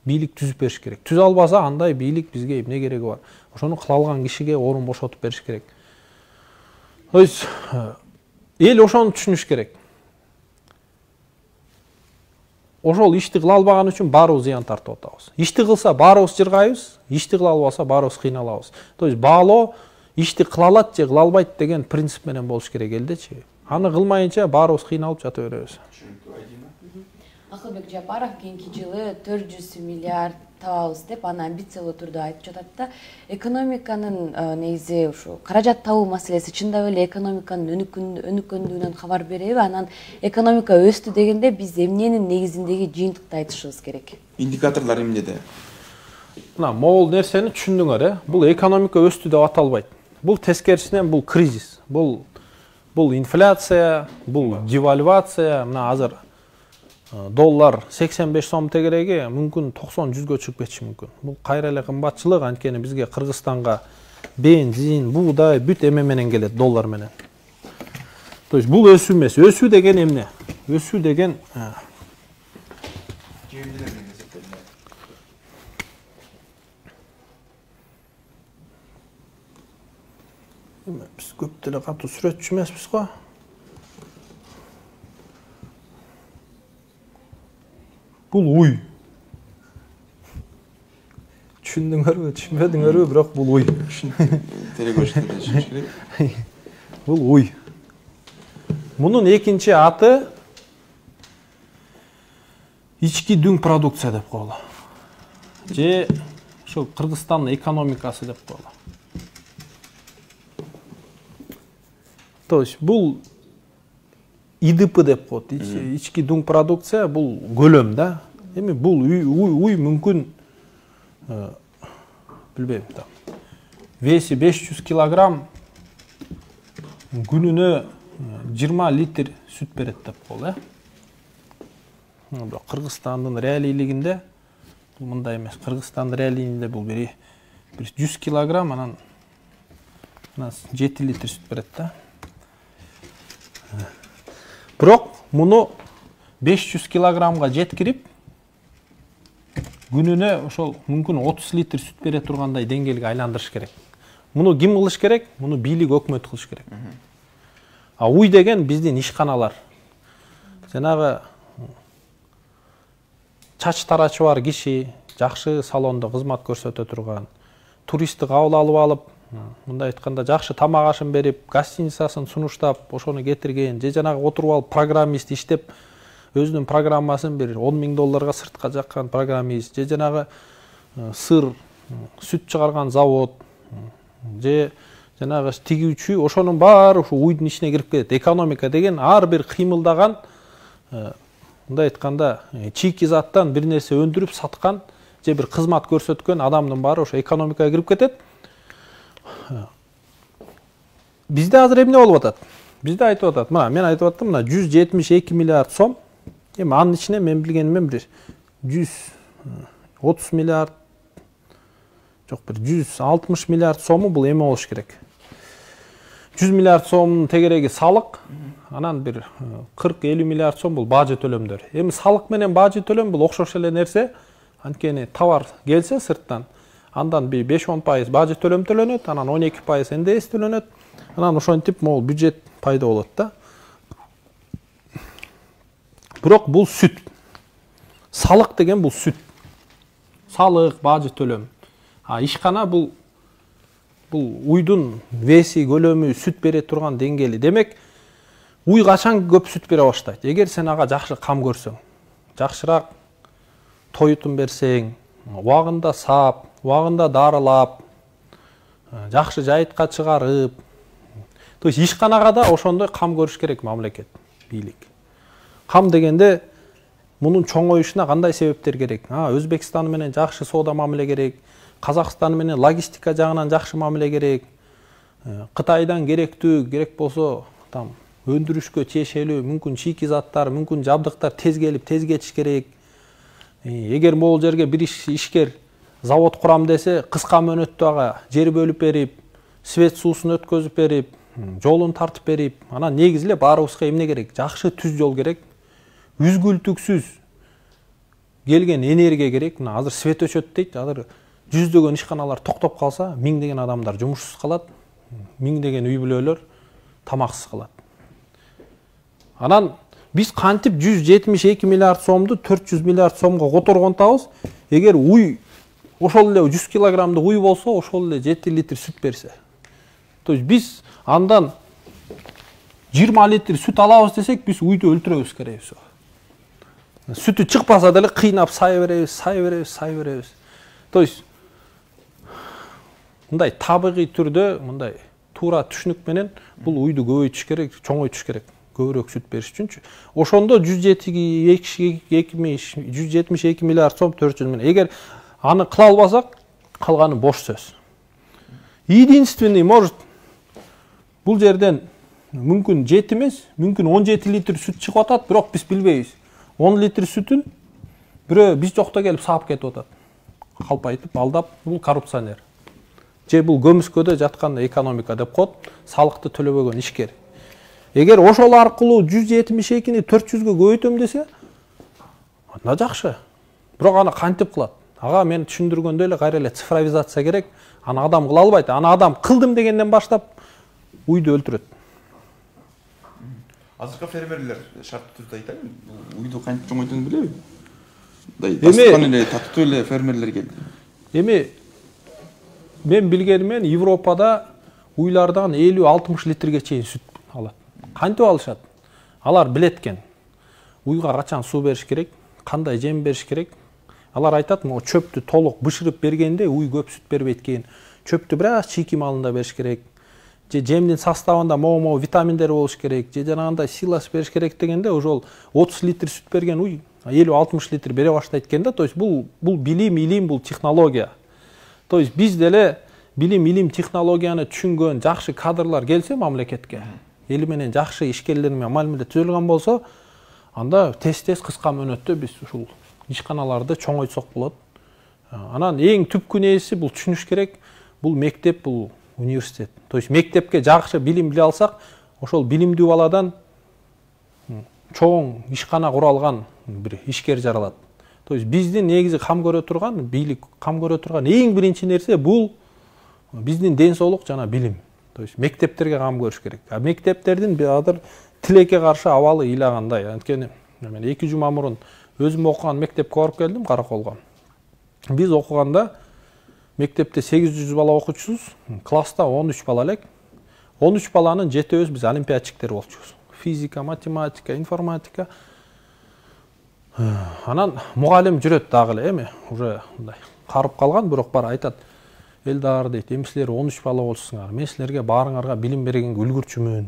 бийлик түзүп бериш керек. Түзө албаса андай бийлик бизге эмне кереги бар? Ошону кыла алган кишиге орун бошотуп бериш керек. То есть эл ошону түшүнүш керек. Ошол ишти кыла албаган үчүн баарыбыз зыян тартып атабыз. Ишти кылса баарыбыз жыргайбыз, ишти кыла албаса баарыбыз кыйналабыз. То есть баалоо ишти кыла алат же кыла албайт деген принцип менен болуш керек элдечи. Аны кылмайынча баарыбыз кыйналып жата беребиз. Акылбек Жапаров кийинки жылы 400 миллиард табабыз деп аны амбициялуу түрдө айтып жатат да. Экономиканын негизи ушу каражат табуу маселеси чындап эле экономиканын өнүккөндүгүнөн кабар береби? Анан экономика өстү дегенде биз эмненин негизиндеги жыйынтыкты айтышыбыз керек? Индикаторлор эмнеде? Мына могул нерсени түшүндүңөр, Бул экономика өстү деп аталбайт. Бул тескерисинен бул кризис. Бул инфляция, бул девальвация. Мына азыр доллар 85 сом тегереги мүмкүн 90-100гө чыгып кетиши мүмкүн. Бул кайра эле кымбатчылык, анткени бизге Кыргызстанга бензин, буудай бүт эме менен келет, доллар менен. То есть бул өсүү эмес. Өсүү деген эмне? Өсүү деген биз көп деле катуу сүрөтчү эмеспиз го. Бул уй. Түшүндүңөрбү, түшүнбөдүңөрбү, бирок бул уй. Телекөчтөрдө түшүнүш керек. Бул уй. Мунун экинчи аты ички дүң продукция деп коелу. Же ошол Кыргызстандын экономикасы деп коелу. То есть бул ИДП деп коет. Ички дүң продукция бул көлөм да. Эми бул уй мүмкүн билбейм да. Веси 500 килограмм күнүнө 20 литр сүт берет деп коелу, Кыргызстандын реалийлигинде бул мындай эмес. Кыргызстандын реалийлигинде бул бир 100 килограмм анан 7 литр сүт берет да. Бирок муну 500 килограммга жеткирип күнүнө ошол мүмкүн 30 литр сүт бере тургандай деңгээлге айландырыш керек. Муну ким кылыш керек? Муну бийлик, өкмөт кылыш керек. А уй деген биздин ишканалар. Жанагы чач тарачы бар киши, жакшы салондо кызмат көрсөтө турган, туристти кабыл алып алып, мындай айтканда жакшы тамак ашын берип, гостиницасын сунуштап, ошону кетирген, же жанагы отуруп алып программист иштеп, өзүнүн программасын бир 10 000 долларга сыртка жаккан программист, же жанагы сыр, сүт чыгарган завод, же жанагы тигүүчү, ошонун баары ушу уйдун ичине кирип кетет. Экономика деген ар бир кыймылдаган, мындай айтканда, чийки заттан бир нерсе өндүрүп саткан, же бир кызмат көрсөткөн адамдын баары ошо экономикага кирип кетет. Бизде азыр эмне болуп атат? Бизде айтып атат, мына мен айтып аттым, мына 172 миллиард сом. Эми анын ичине мен билгенимен бир 130 миллиард, жок бир 160 миллиард сому бул эме болуш керек. 100 миллиард сомдун тегереги салык, анан бир 40-50 миллиард сом бул бажы төлөмдөр. Эми салык менен бажы төлөм бул окшош эле нерсе. Анткени товар келсе сырттан, андан бир 5-10% бажы төлөм төлөнөт, анан 12% НДС төлөнөт. Анан ошентип могул бюджет пайда болот да. бирок бул сүт. Салык деген бул сүт. Салык, бажы төлөм. Ишкана бул уйдун веси, көлөмү, сүт бере турган деңгээли. Демек, уй качан көп сүт бере баштайт? Эгер сен ага жакшы кам көрсөң, жакшыраак тоютун берсең, убагында саап, убагында дарылап, жакшы жайытка чыгарып, то есть ишканага да ошондой кам көрүш керек мамлекет, бийлик. Кам дегенде мунун чоңоюшуна кандай себептер керек? Өзбекстан менен жакшы соода мамиле керек, Казакстан менен логистика жагынан жакшы мамиле керек, Кытайдан керек болсо там өндүрүшкө тиешелүү мүмкүн чийки заттар, мүмкүн жабдыктар тез келип, тез кетиш керек. Эгер могул жерге бир ишкер завод курам десе, кыска мөөнөттө ага жер бөлүп берип, свет суусун өткөзүп берип, жолун тартып берип, анан негизи эле баарыбызга эмне керек? Жакшы түз жол керек. Үзгүлтүксүз келген энергия керек. Мына азыр свет өчөт дейт. Азыр жүздөгөн ишканалар токтоп калса, миңдеген адамдар жумушсуз калат, миңдеген үй бүлөлөр тамаксыз калат. Анан биз кантип 172 миллиард сомду 400 миллиард сомго которгонтабыз? Эгер уй ошол эле 100 килограммдык уй болсо, ошол эле 7 литр сүт берсе. То есть биз андан 20 литр сүт алабыз десек, биз уйду өлтүрөбүз керекпиз. Сүтү чыкпаса деле кыйнап сай беребиз. То есть мындай табигый түрдө, мындай туура түшүнүк менен бул уйду көбөйтүш керек, чоңойтуш керек. Көбүрөөк сүт бериш үчүнчү. Ошондо 172 миллиард сом 400 миллион. Эгер аны кыла албасак, калганы бош сөз. Единственный может бул жерден мүмкүн 7 эмес, мүмкүн 17 литр сүт чыгып атат, бирок биз билбейбиз. 10 литр сүтүн бирөө биз жокто келип саап кетип атат. Калпайтып, алдап, бул коррупционер. Же бул көмүскөдө жаткан экономика деп коет, салыкты төлөбөгөн ишкер. Эгер ошол аркылуу 172-ни 400-гө көбөйтөм десе, анда жакшы. Бирок аны кантип кылат? Ага мен түшүндүргөндөй эле кайра эле цифровизация керек. Аны адам кыла албайт. Аны адам кылдым дегенден баштап уйду өлтүрөт. Азыркы фермерлер шарттуу түрдө айтат, уйду кантип чоңойтууну билеби? Дастан эле татуу эле фермерлер келди. Эми мен билгенимен Европада уйлардан 50-60 литрге чейин сүт алат. Кантип алышат? Алар билет экен. Уйга качан суу бериш керек, кандай жем бериш керек. Алар айтат, могу чөптү толук бышырып бергенде уй көп сүт бербейт экен. Чөптү бир аз чийки маалында бериш керек. Же жемдин составында могу витаминдер болуш керек, же жанагындай силос бериш керек дегенде ошол 30 литр сүт берген уй 50-60 литр бере баштайт экен да. То есть бул билим, бул технология. То есть биз деле билим, технологияны түшүнгөн жакшы кадрлар келсе мамлекетке, эли менен жакшы ишкерлер менен мамиле түзүлгөн болсо, анда тез кыска мөөнөттө биз ушул ишканаларды чоңойтсок болот. Анан эң түпкү нерси бул түшүнүш керек, бул мектеп, бул университет. То есть мектепке жакшы билим биле алсак, ошол билимдүү баладан чоң ишкана куралган бир ишкер жаралат. То есть биздин негизи кам көрө турган, бийлик кам көрө турган эң биринчи нерсе бул биздин ден соолук жана билим. То есть мектептерге кам көрүш керек. Мектептердин азыр тилекке каршы абалы ыйлагандай. Анткени мен 2 жума мурун өзүм окуган мектепке барып келдим, Караколго. Биз окуганда мектепте 800 бала окуучусуз, класста 13 бала элек. 13 баланын 7-өз биз олимпиадчиктер болчубуз. Физика, математика, информатика. Анан мугалим жүрөт дагы эле, эми уже мындай карып калган, бирок бар айтат. Элдар дейт, эми силер 13 бала болсуңар. Мен силерге баарыңарга билим бергенге үлгүрчүмүн.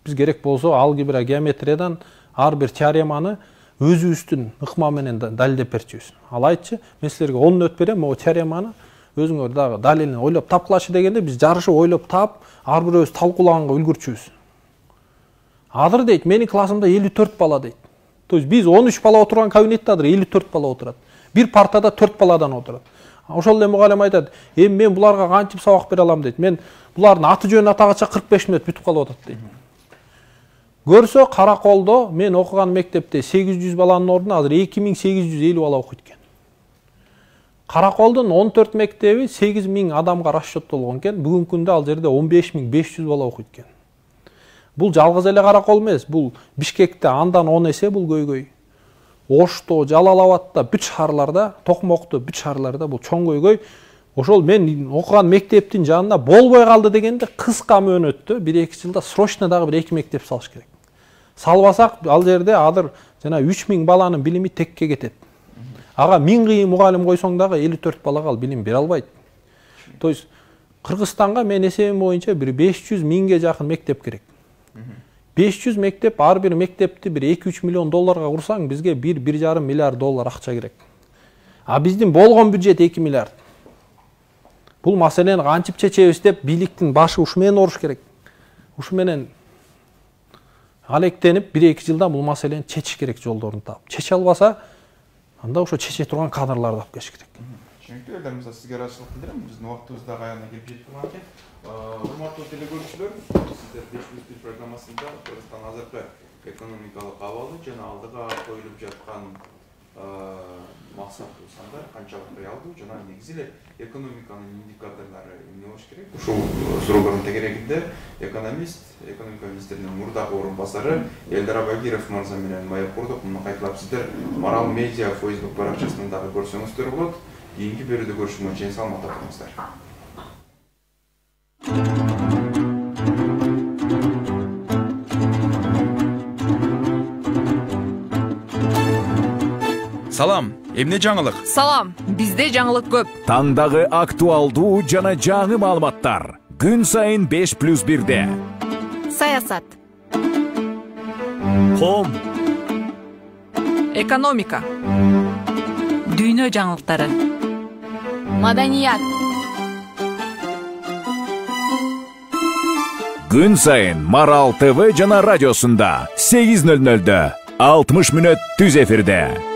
Биз керек болсо алгебра, геометриядан ар бир теореманы өзүбүздүн ыкма менен далилдеп берчүбүз. Ал айтчы, мен силерге 10 нөт берем, могу теореманы өзүңөр дагы далилин ойлоп тапкылашы дегенде биз жарышып ойлоп таап, ар бирөөбүз талкуулаганга үлгүрчүбүз. Азыр дейт, менин классымда 54 бала дейт. То есть биз 13 бала отурган кабинетте азыр 54 бала отурат. Бир партада 4 баладан отурат. Ошол эле мугалим айтат, эми мен буларга кантип сабак бере алам дейт. Мен булардын аты жөнүн атагача 45 мүнөт бүтүп калып атат дейт. Көрсө Караколдо мен окуган мектепте 800 баланын ордуна азыр 2850 бала окуйт экен. Караколдун 14 мектеби 8000 адамга расчеттолгон экен. Бүгүнкү күндө ал жерде 15500 бала окуйт экен. Бул жалгыз эле каракол эмес, бул Бишкекте андан 10 эсе бул көйгөй. Ошто, Жалал Абадта, бүт шаарларда, Токмокто, бүт шаарларда бул чоң көйгөй. Ошол мен окуган мектептин жанына болбой калды дегенде кыска мөөнөттө 1-2 жылда срочно дагы бир 2 мектеп салыш керек. Салбасак ал жерде азыр жана 3000 баланын билими текке кетет. Ага 1000 кыйын мугалим койсоң дагы 54 балага ал билим бере албайт. То есть Кыргызстанга мен эсебим боюнча бир 500 миңге жакын мектеп керек. 500 мектеп, ар бир мектепти бир 2-3 миллион долларга курсаң, бизге 1-1,5 миллиард доллар акча керек. А биздин болгон бюджет 2 миллиард. Бул маселени кантип чечебиз деп бийликтин башы ушу менен оруш керек. Ушу менен алектенип 1-2 жылда бул маселени чечиш керек, жолдорун таап. Чече албаса, анда ошо чече турган кадрларды алып келиш керек. Түшүнүктүү. Элдер мырза, сизге ыраазычылык билдирем. Биздин убактыбыз дагы аягына келип жетип турган экен. Урматтуу телекөрүүчүлөр, сиздер 5+1 программасында Кыргызстан азыркы экономикалык абалы жана алдыга коюлуп жаткан максаттуу сандар канчалык реалдуу жана негизи эле экономиканын индикаторлору эмне болуш керек? Ушул суроолордун тегерегинде экономист, экономика министринин мурдагы орун басары Элдар Абагиров мырза менен маек курдук. Муну кайталап сиздер Марал Медиа Facebook баракчасынан дагы көрсөңүздөр болот. Кийинки берүүдө көрүшкөнгө чейин саламатта болуңуздар. Салам, эмне жаңылык? Салам, бизде жаңылык көп. Таңдагы актуалдуу жана жаңы маалыматтар. Күн сайын 5+1-де. Саясат. Ком. Экономика. Дүйнө жаңылыктары. Маданият. Күн сайын Марал ТВ жана радиосунда 8:00-дө 60 мүнөт түз эфирде.